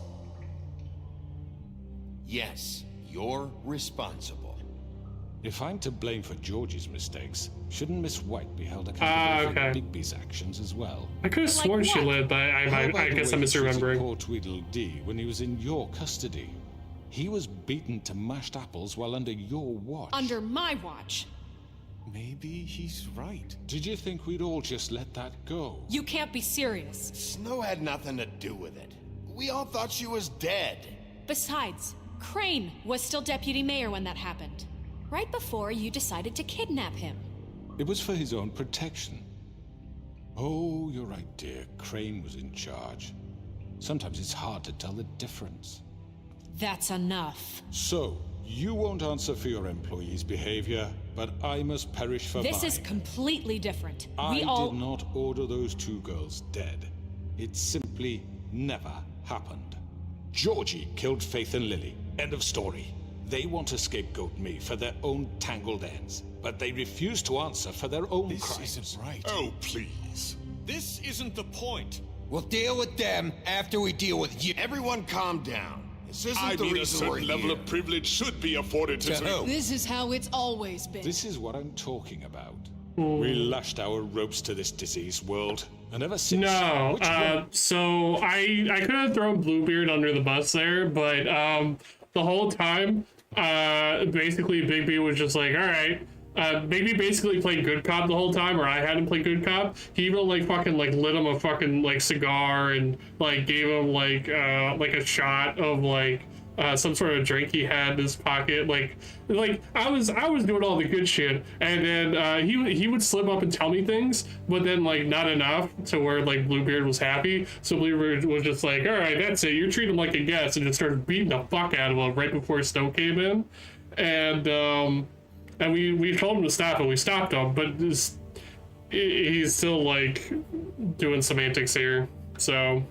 Yes, you're responsible. If I'm to blame for Georgie's mistakes, shouldn't Miss White be held accountable for Bigby's actions as well? I could have sworn she led, but I guess I'm misremembering. Poor Tweedledee when he was in your custody. He was beaten to mashed apples while under your watch. Under my watch. Maybe he's right. Did you think we'd all just let that go? You can't be serious. Snow had nothing to do with it. We all thought she was dead. Besides, Crane was still deputy mayor when that happened. Right before you decided to kidnap him. It was for his own protection. Oh, you're right, dear. Crane was in charge. Sometimes it's hard to tell the difference. That's enough. So, you won't answer for your employees' behavior, but I must perish for mine. This is completely different. I did not order those two girls dead. It simply never happened. Georgie killed Faith and Lily. End of story. They want to scapegoat me for their own tangled ends, but they refuse to answer for their own crimes. This isn't right. Oh, please. This isn't the point. We'll deal with them after we deal with you. Everyone calm down. This isn't I the mean, a reason we're certain level here. of privilege should be afforded to certain... This is how it's always been. This is what I'm talking about. We lashed our ropes to this diseased world, and ever since... No, so I could have thrown Bluebeard under the bus there, but the whole time, basically Bigby was just like, all right, Bigby basically played good cop the whole time, or I had him play good cop. He even like fucking like lit him a fucking like cigar and like gave him like a shot of like some sort of drink he had in his pocket. Like I was doing all the good shit, and then he would slip up and tell me things, but then like not enough to where like Bluebeard was happy. So Bluebeard was just like, all right, that's it. You're treating him like a guest, and just started beating the fuck out of him right before Snow came in, and we told him to stop, and we stopped him, but he's still like doing semantics here. So.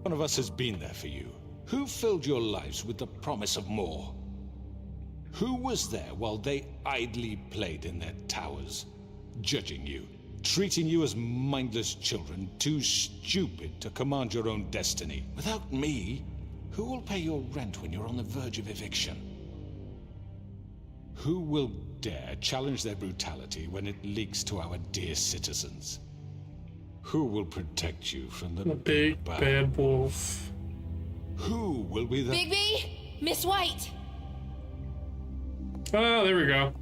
One of us has been there for you. Who filled your lives with the promise of more? Who was there while they idly played in their towers, judging you, treating you as mindless children, too stupid to command your own destiny? Without me, who will pay your rent when you're on the verge of eviction? Who will dare challenge their brutality when it leaks to our dear citizens? Who will protect you from the big bad wolf? Who will be the... Bigby! Miss White! Oh, there we go.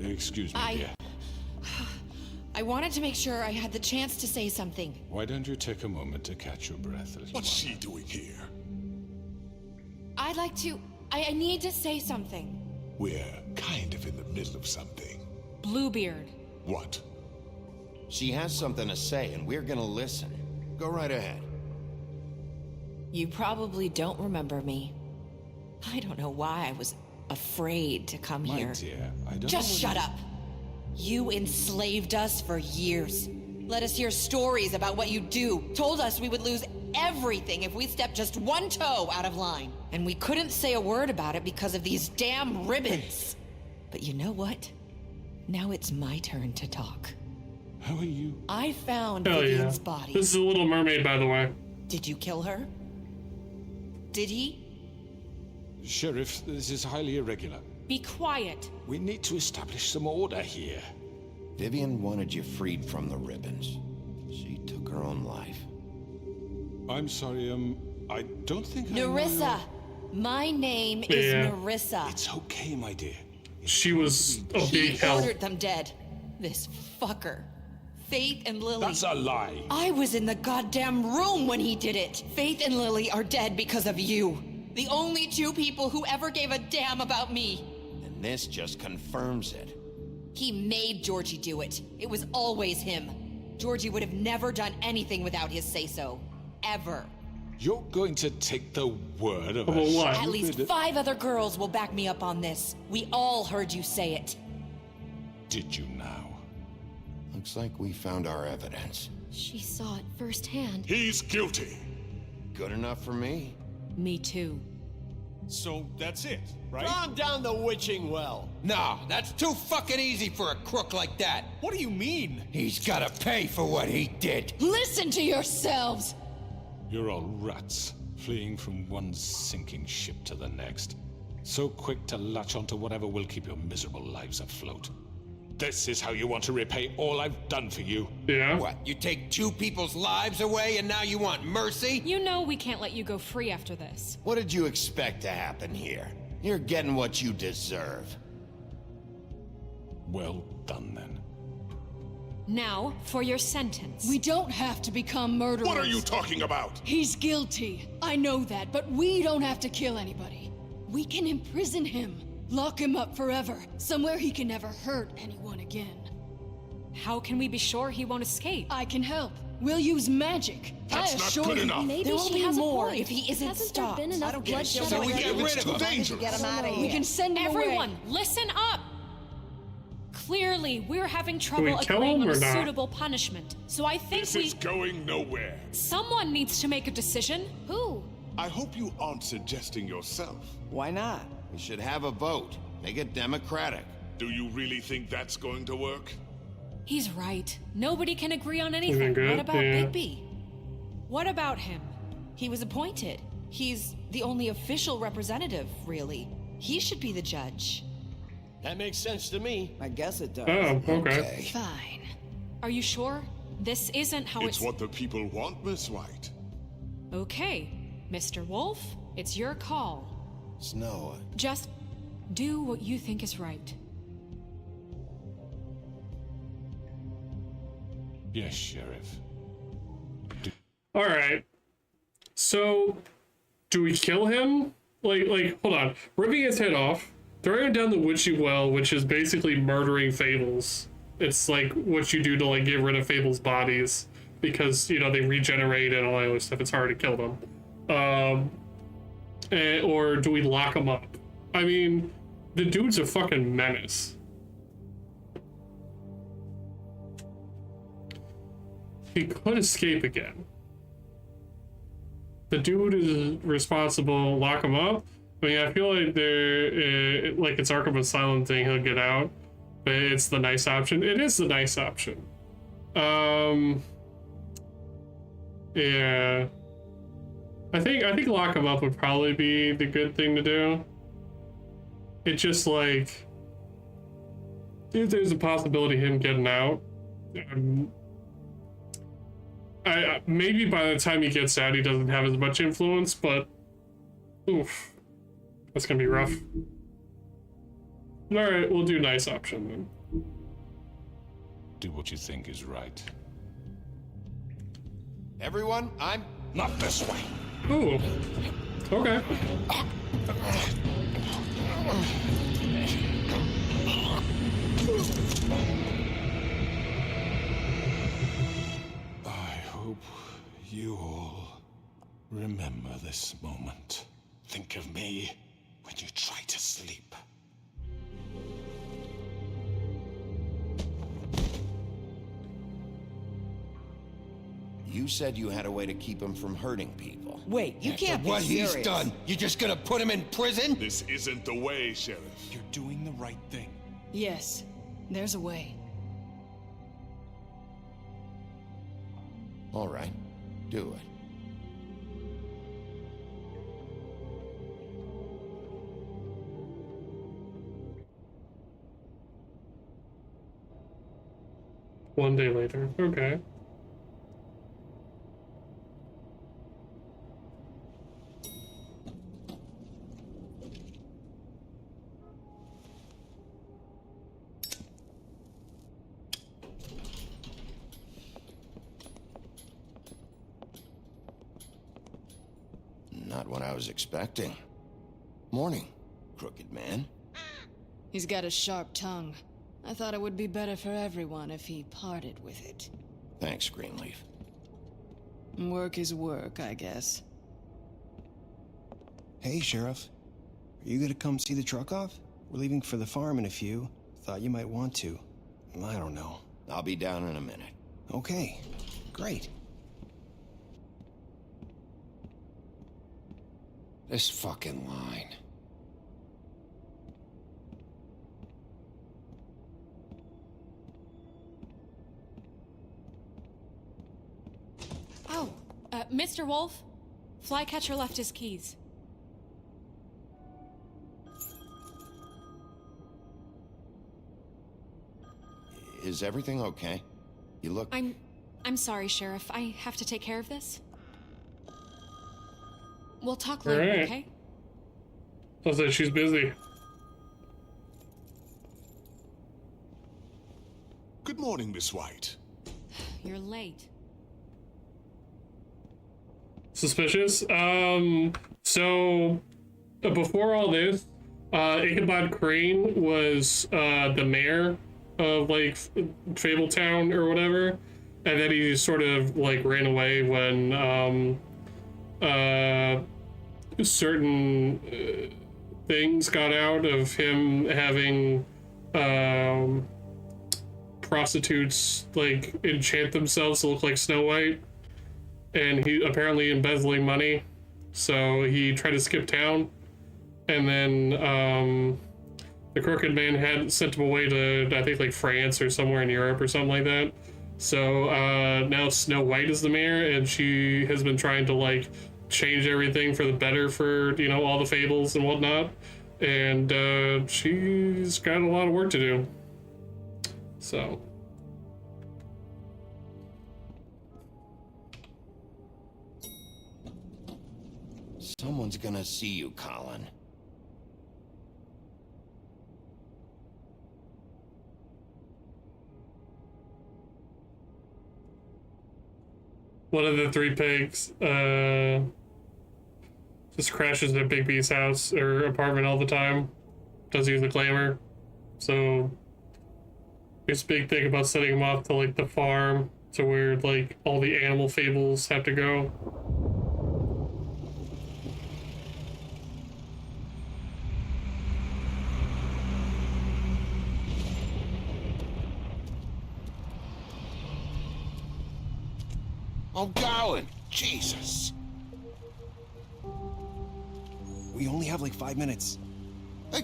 Excuse me, dear. I wanted to make sure I had the chance to say something. Why don't you take a moment to catch your breath a little What's she doing here? I'd like to... I need to say something. We're kind of in the middle of something. Bluebeard. What? She has something to say, and we're gonna listen. Go right ahead. You probably don't remember me. I don't know why I was afraid to come here. My dear, I don't Just know shut up. You enslaved us for years. Let us hear stories about what you do. Told us we would lose everything if we stepped just one toe out of line. And we couldn't say a word about it because of these damn ribbons. But you know what? Now it's my turn to talk. How are you? I found Hell Vivian's yeah. body. This is a Little Mermaid, by the way. Did you kill her? Did he? Sheriff, this is highly irregular. Be quiet. We need to establish some order here. Vivian wanted you freed from the ribbons. She took her own life. I'm sorry, I don't think Nerissa! My name is Nerissa. It's okay, my dear. She was a big help. He ordered them dead. This fucker. Faith and Lily. That's a lie. I was in the goddamn room when he did it. Faith and Lily are dead because of you. The only two people who ever gave a damn about me. And this just confirms it. He made Georgie do it. It was always him. Georgie would have never done anything without his say-so. Ever. You're going to take the word of About a what? At least 5 other girls will back me up on this. We all heard you say it. Did you now? Looks like we found our evidence. She saw it firsthand. He's guilty. Good enough for me. Me too. So that's it, right? Calm down the witching well. No, that's too fucking easy for a crook like that. What do you mean? He's gotta pay for what he did. Listen to yourselves! You're all rats, fleeing from one sinking ship to the next. So quick to latch onto whatever will keep your miserable lives afloat. This is how you want to repay all I've done for you? Yeah. What, you take 2 people's lives away and now you want mercy? You know we can't let you go free after this. What did you expect to happen here? You're getting what you deserve. Well done, then. Now, for your sentence. We don't have to become murderers. What are you talking about? He's guilty. I know that, but we don't have to kill anybody. We can imprison him. Lock him up forever, somewhere he can never hurt anyone again. How can we be sure he won't escape? I can help. We'll use magic. That's I not assure good you. enough. Maybe There will she be has more a point. if he isn't Hasn't stopped. there been enough bloodshed So we already? get rid of him. Dangerous. Get him out of here. We can send him away. Everyone, listen up! Clearly, we're having trouble we kill agreeing him on or a not? suitable punishment. So I think This is going nowhere. someone needs to make a decision. Who? I hope you aren't suggesting yourself. Why not? We should have a vote. Make it democratic. Do you really think that's going to work? He's right. Nobody can agree on Isn't anything. good? What about Yeah. Bigby? What about him? He was appointed. He's the only official representative, really. He should be the judge. That makes sense to me. I guess it does. Oh, okay. Fine. Are you sure? This isn't how It's what the people want, Miss White. Okay, Mr. Wolf, it's your call. Snow. Just do what you think is right. Yes, Sheriff. All right. So, do we kill him? Like, hold on. Ripping his head off, throwing him down the witchy well, which is basically murdering Fables. It's like what you do to like get rid of Fables' bodies because you know they regenerate and all that other stuff. It's hard to kill them. Or do we lock him up? I mean, the dude's a fucking menace. He could escape again. The dude is responsible. Lock him up. I mean, I feel like like it's Arkham Asylum thing. He'll get out, but it's the nice option. It is the nice option. Yeah. I think lock him up would probably be the good thing to do. It's just like if there's a possibility of him getting out. Maybe by the time he gets out, he doesn't have as much influence, but oof, that's gonna be rough. All right, we'll do nice option then. Do what you think is right. Everyone, I'm not this way. Ooh, okay. Hope you all remember this moment. Think of me when you try to sleep. You said you had a way to keep him from hurting people. Wait, you can't be What serious. he's done, you just gonna put him in prison? This isn't the way, Sheriff. You're doing the right thing. Yes, there's a way. All right, do it. One day later. Okay. Not what I was expecting. Morning, crooked man. He's got a sharp tongue. I thought it would be better for everyone if he parted with it. Thanks, Greenleaf. Work is work, I guess. Hey, Sheriff. Are you gonna come see the truck off? We're leaving for the farm in a few. Thought you might want to. I don't know. I'll be down in a minute. Okay, great. This fucking line. Oh, Mr. Wolf, Flycatcher left his keys. Is everything okay? You look... I'm sorry, Sheriff. I have to take care of this. We'll talk later, right. okay? Sounds like she's busy. Good morning, Miss White. You're late. Suspicious. So before all this, Ichabod Crane was the mayor of like Fabletown or whatever, and then he sort of like ran away when certain things got out of him having prostitutes like enchant themselves to look like Snow White, and he apparently embezzling money, so he tried to skip town, and then the Crooked Man had sent him away to, I think, like France or somewhere in Europe or something like that. So now Snow White is the mayor, and she has been trying to like change everything for the better for, you know, all the fables and whatnot, and she's got a lot of work to do. So someone's gonna see you, Colin. one of the three pigs just crashes at Big B's house or apartment all the time. Does use the glamour. So there's a big thing about setting him off to like the farm to where like all the animal fables have to go. I'm going. Jesus. We only have like 5 minutes.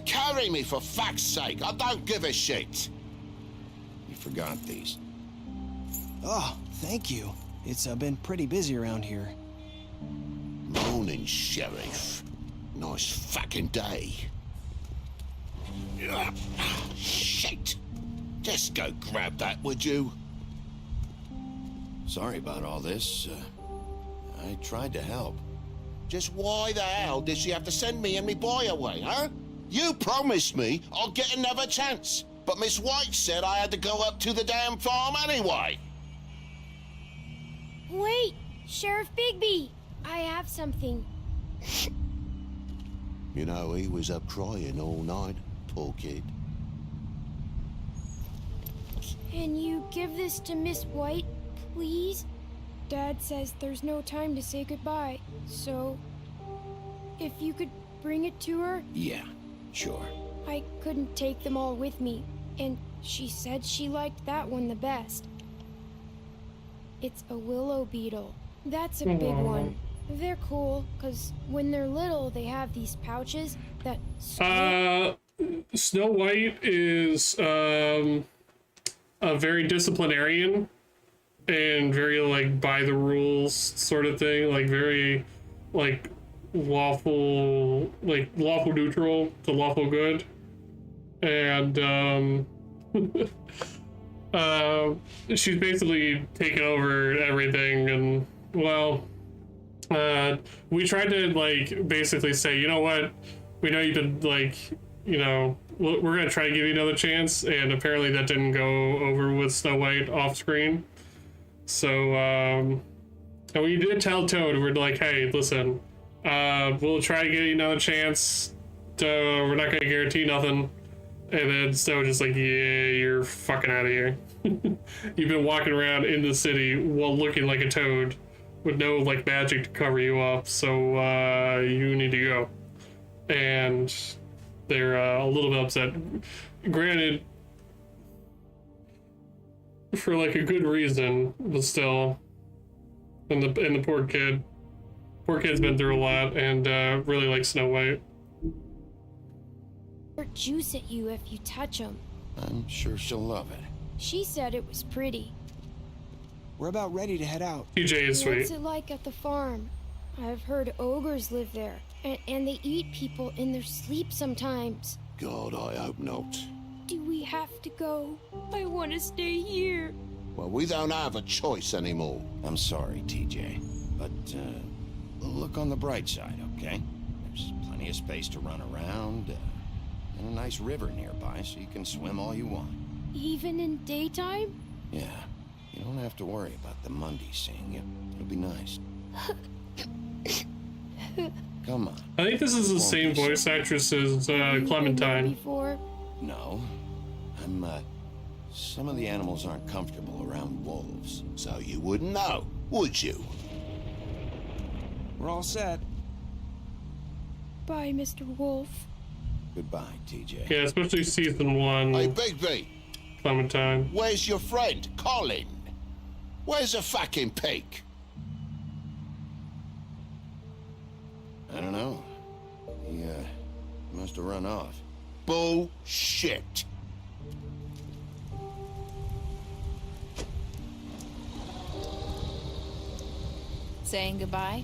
Carry me for fuck's sake. I don't give a shit. You forgot these. Oh, thank you. It's been pretty busy around here. Morning, Sheriff. Nice fucking day. Ugh, shit. Just go grab that, would you? Sorry about all this. I tried to help. Just why the hell did she have to send me and me boy away, huh? You promised me I'd get another chance, but Miss White said I had to go up to the damn farm anyway. Wait, Sheriff Bigby, I have something. You know, he was up crying all night, poor kid. Can you give this to Miss White, please? Dad says there's no time to say goodbye, so if you could bring it to her? Yeah, sure. I couldn't take them all with me, and she said she liked that one the best. It's a willow beetle. That's a big one. They're cool, because when they're little, they have these pouches that... Snow White is a very disciplinarian and very like by the rules sort of thing, like very like lawful neutral to lawful good, and she's basically taken over everything. And well, we tried to like basically say, you know what, we know you've been like, you know, we're gonna try to give you another chance, and apparently that didn't go over with Snow White off screen. So and we did tell Toad, we're like, hey, listen, we'll try to give you another chance, we're not gonna guarantee nothing. And then Toad just like, yeah, you're fucking out of here. You've been walking around in the city while looking like a toad with no like magic to cover you up, so you need to go. and they're a little bit upset. Granted, for like a good reason, but still, and the poor kid's been through a lot, and really likes Snow White. Or juice at you if you touch them. I'm sure she'll love it. She said it was pretty. We're about ready to head out. TJ is sweet. What's it like at the farm? I've heard ogres live there, and they eat people in their sleep sometimes. God, I hope not. Do we have to go? I want to stay here. Well, we don't have a choice anymore. I'm sorry, TJ, but look on the bright side, okay? There's plenty of space to run around, and a nice river nearby, so you can swim all you want. Even in daytime? Yeah, you don't have to worry about the Mundies seeing you. It'll be nice. Come on. I think this is the same voice actress as Clementine. No. Some of the animals aren't comfortable around wolves, so you wouldn't know, would you? We're all set. Bye, Mr. Wolf. Goodbye, TJ. Yeah, especially season 1. Hey, Bigby. Clementine. Where's your friend, Colin? Where's the fucking pig? I don't know. He must have run off. Bullshit. Saying goodbye?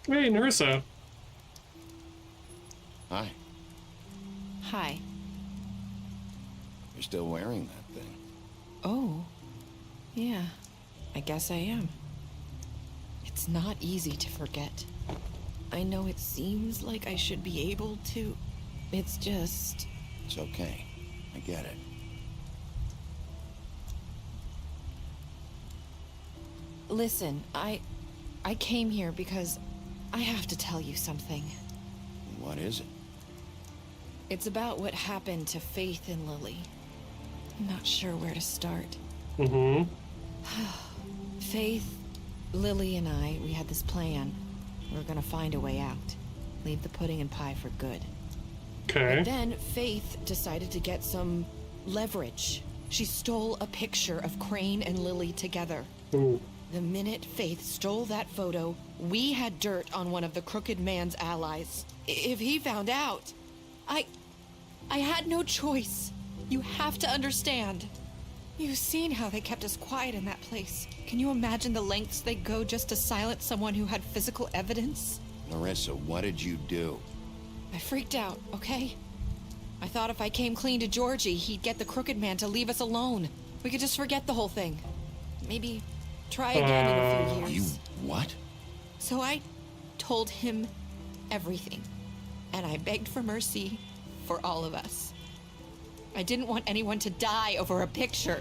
Hey, Nerissa. Hi. Hi. You're still wearing that thing. Oh. Yeah. I guess I am. It's not easy to forget. I know it seems like I should be able to. It's just... It's okay. I get it. Listen, I came here because I have to tell you something. What is it? It's about what happened to Faith and Lily. I'm not sure where to start. Mm-hmm. Faith, Lily, and I, we had this plan. We were gonna find a way out. Leave the pudding and pie for good. Okay. But then Faith decided to get some leverage. She stole a picture of Crane and Lily together. Ooh. The minute Faith stole that photo, we had dirt on one of the Crooked Man's allies. If he found out, I had no choice. You have to understand. You've seen how they kept us quiet in that place. Can you imagine the lengths they go just to silence someone who had physical evidence? Nerissa, what did you do? I freaked out, okay? I thought if I came clean to Georgie, he'd get the Crooked Man to leave us alone. We could just forget the whole thing. Maybe try again in a few years. You what? So I told him everything. And I begged for mercy for all of us. I didn't want anyone to die over a picture.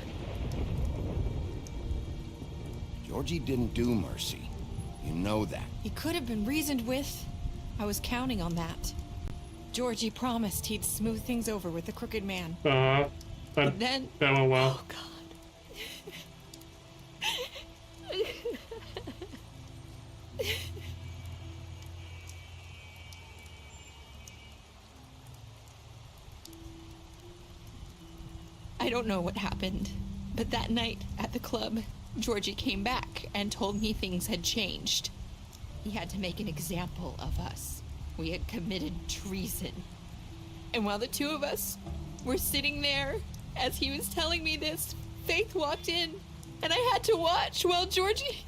Georgie didn't do mercy. You know that. He could have been reasoned with. I was counting on that. Georgie promised he'd smooth things over with the Crooked Man. But then... That went well. Oh, God. I don't know what happened, but that night at the club, Georgie came back and told me things had changed. He had to make an example of us. We had committed treason. And while the two of us were sitting there, as he was telling me this, Faith walked in, and I had to watch while Georgie...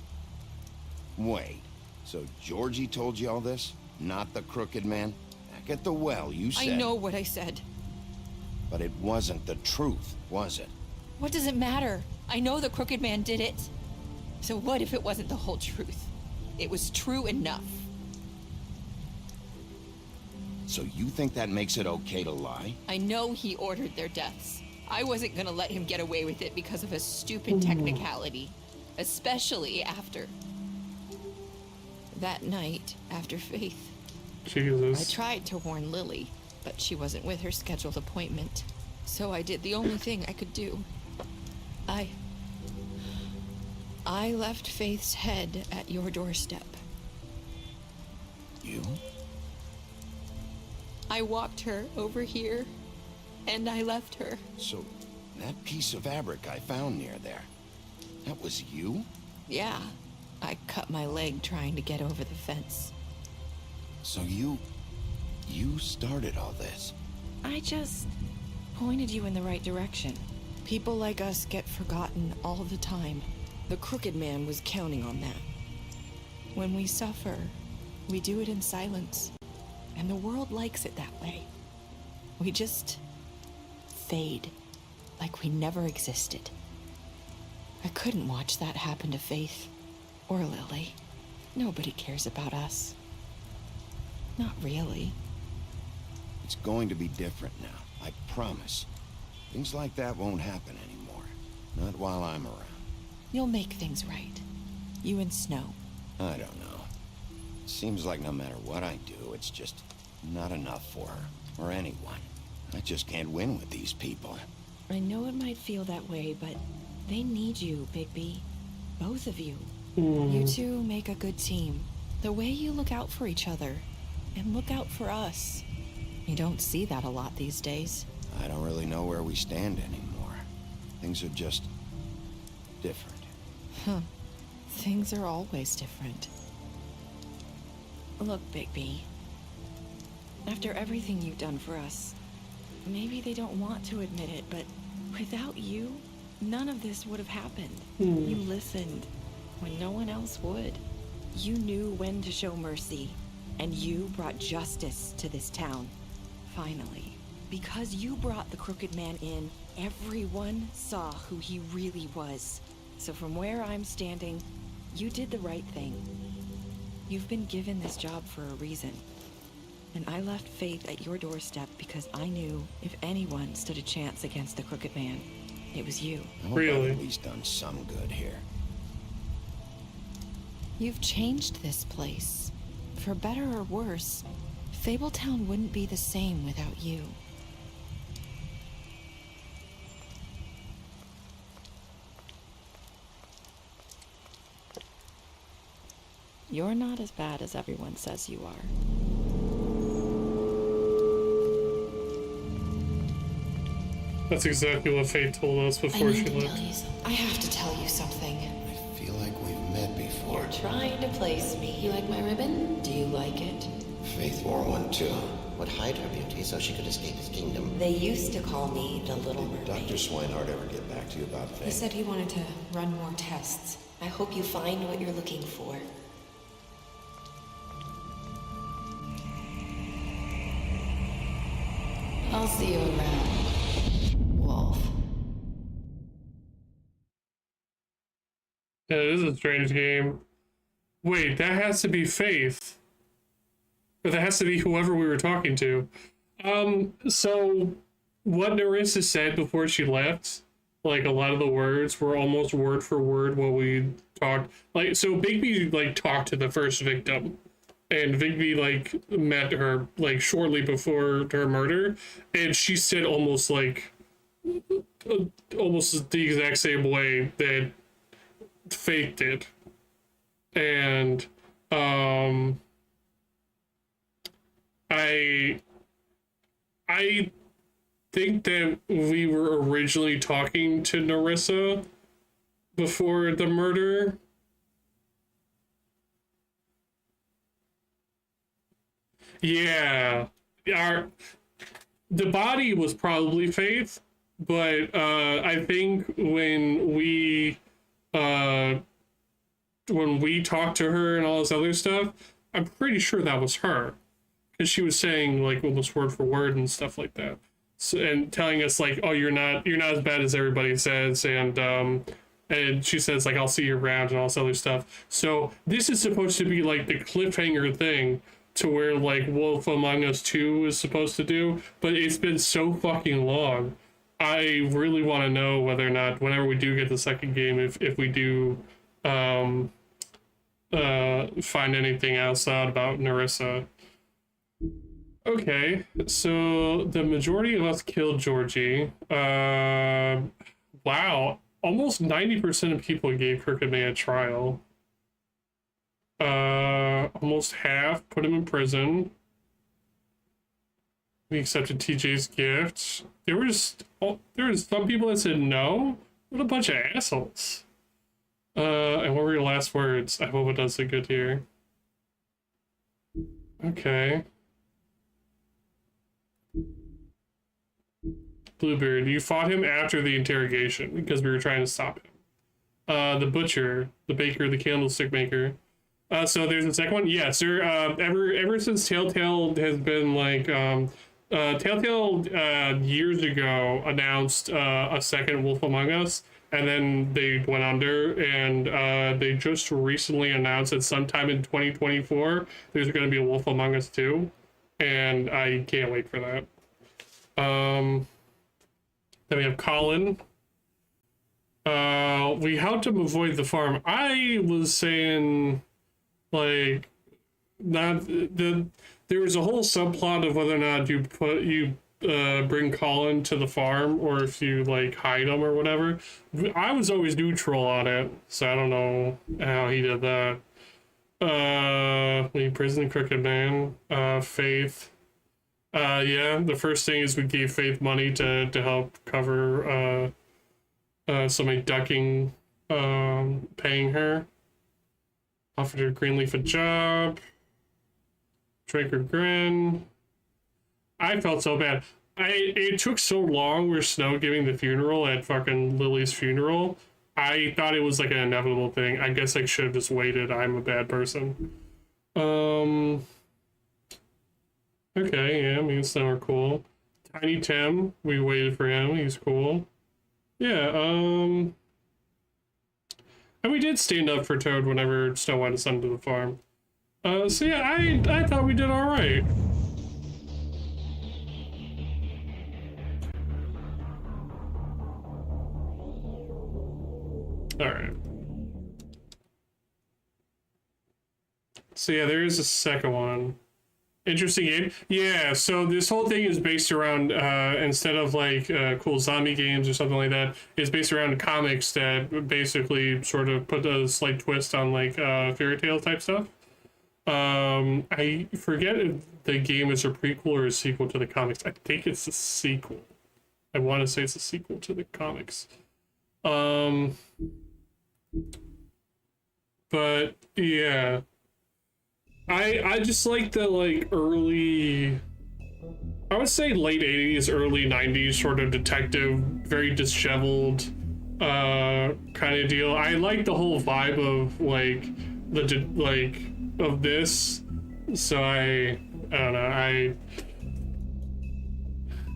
Wait, so Georgie told you all this? Not the Crooked Man? Back at the well, you said... I know what I said. But it wasn't the truth, was it? What does it matter? I know the Crooked Man did it. So what if it wasn't the whole truth? It was true enough. So you think that makes it okay to lie? I know he ordered their deaths. I wasn't gonna let him get away with it because of a stupid technicality. Especially after... that night, after Faith. Jesus. I tried to warn Lily, but she wasn't with her scheduled appointment. So I did the only thing I could do. I left Faith's head at your doorstep. You? I walked her over here, and I left her. So, that piece of fabric I found near there, that was you? Yeah, I cut my leg trying to get over the fence. So you started all this? I just pointed you in the right direction. People like us get forgotten all the time. The Crooked Man was counting on that. When we suffer, we do it in silence. And the world likes it that way. We just fade, like we never existed. I couldn't watch that happen to Faith or Lily. Nobody cares about us. Not really. It's going to be different now, I promise. Things like that won't happen anymore. Not while I'm around. You'll make things right. You and Snow. I don't know. Seems like no matter what I do, it's just not enough for her, or anyone. I just can't win with these people. I know it might feel that way, but they need you, Bigby. Both of you. You two make a good team. The way you look out for each other, and look out for us. You don't see that a lot these days. I don't really know where we stand anymore. Things are just different. Huh. Things are always different. Look, Bigby. After everything you've done for us, maybe they don't want to admit it, but without you, none of this would have happened. You listened when no one else would. You knew when to show mercy, and you brought justice to this town. Finally. Because you brought the Crooked Man in, everyone saw who he really was. So from where I'm standing, you did the right thing. You've been given this job for a reason. And I left Faith at your doorstep because I knew if anyone stood a chance against the Crooked Man, it was you. I hope I've at least done some good here. You've changed this place. For better or worse, Fabletown wouldn't be the same without you. You're not as bad as everyone says you are. That's exactly what Faith told us before she left. I have to tell you something. I feel like we've met before. You're trying to place me. You like my ribbon? Do you like it? Faith wore one too. Would hide her beauty so she could escape his kingdom. They used to call me the Little Mermaid. Dr. Swinehart ever get back to you about Faith? He said he wanted to run more tests. I hope you find what you're looking for. I'll see you around, Wolf. Yeah, it is a strange game. Wait, that has to be Faith. Or that has to be whoever we were talking to. So what Nerissa said before she left, like a lot of the words were almost word for word what we talked. Like, so Bigby like talked to the first victim, and Bigby like met her like shortly before her murder, and she said almost like almost the exact same way that Faith did. And I think that we were originally talking to Nerissa before the murder. Yeah. The body was probably Faith, but I think when we talked to her and all this other stuff, I'm pretty sure that was her. Because she was saying like almost word for word and stuff like that. So, and telling us like, oh, you're not as bad as everybody says, and she says like, I'll see you around and all this other stuff. So this is supposed to be like the cliffhanger thing to where like Wolf Among Us 2 is supposed to do, but it's been so fucking long. I really want to know whether or not whenever we do get the second game, if we do find anything else out about Nerissa. Okay, so the majority of us killed Georgie. Wow. almost 90% of people gave Crooked Man a trial. Almost half put him in prison. We accepted TJ's gift. There was some people that said no. What a bunch of assholes. And what were your last words? I hope it does look good here. Okay. Bluebeard, you fought him after the interrogation because we were trying to stop him. The butcher, the baker, the candlestick maker. So there's a second one. Yeah, sir. Ever since Telltale has been like, Telltale years ago announced a second Wolf Among Us, and then they went under, and they just recently announced that sometime in 2024 there's going to be a Wolf Among Us 2, and I can't wait for that. Then we have Colin. We helped him avoid the farm. I was saying, like, not there was a whole subplot of whether or not you bring Colin to the farm or if you like hide him or whatever. I was always neutral on it, so I don't know how he did that. We prison Crooked Man. Faith. Yeah, the first thing is we gave Faith money to help cover somebody ducking paying her. Offered her Greenleaf a job. Draker Grin. I felt so bad. It took so long with Snow giving the funeral at fucking Lily's funeral. I thought it was like an inevitable thing. I guess I should have just waited. I'm a bad person. Okay, yeah, me and Snow are cool. Tiny Tim, we waited for him. He's cool. Yeah, and we did stand up for Toad whenever Snow wanted to send him to the farm. So yeah, I thought we did all right. All right. So yeah, there is a second one. Interesting game. Yeah, so this whole thing is based around, instead of like cool zombie games or something like that, it's based around comics that basically sort of put a slight twist on like fairy tale type stuff. I forget if the game is a prequel or a sequel to the comics. I think it's a sequel. I want to say it's a sequel to the comics. But yeah. I just like the like early, I would say late 80s, early 90s sort of detective, very disheveled kind of deal. I like the whole vibe of like of this. So I don't know.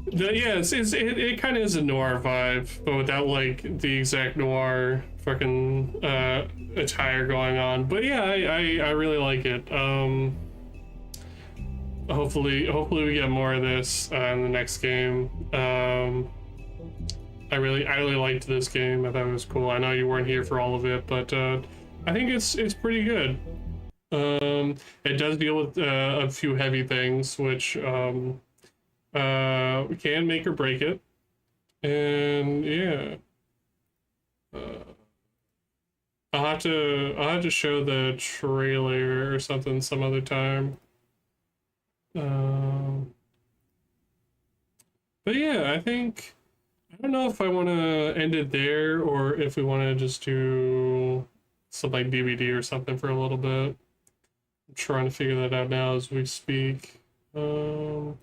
It kind of is a noir vibe, but without like the exact noir fucking attire going on. But yeah, I really like it. Hopefully we get more of this in the next game. I really liked this game. I thought it was cool. I know you weren't here for all of it, but I think it's pretty good. It does deal with a few heavy things, which can make or break it. And yeah. I'll have to show the trailer or something some other time. But yeah, I don't know if I want to end it there or if we want to just do some like DVD or something for a little bit. I'm trying to figure that out now as we speak. I'll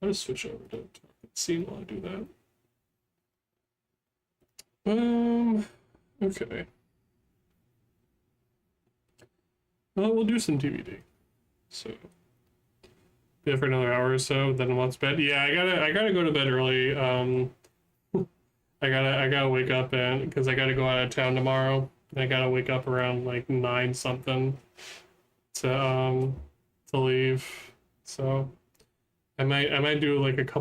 just switch over to scene while I do that. Okay. Well, we'll do some DVD. So, be there for another hour or so. Then once bed. Yeah, I gotta go to bed early. I gotta wake up because I gotta go out of town tomorrow. I gotta wake up around like 9 something to leave. So, I might do like a couple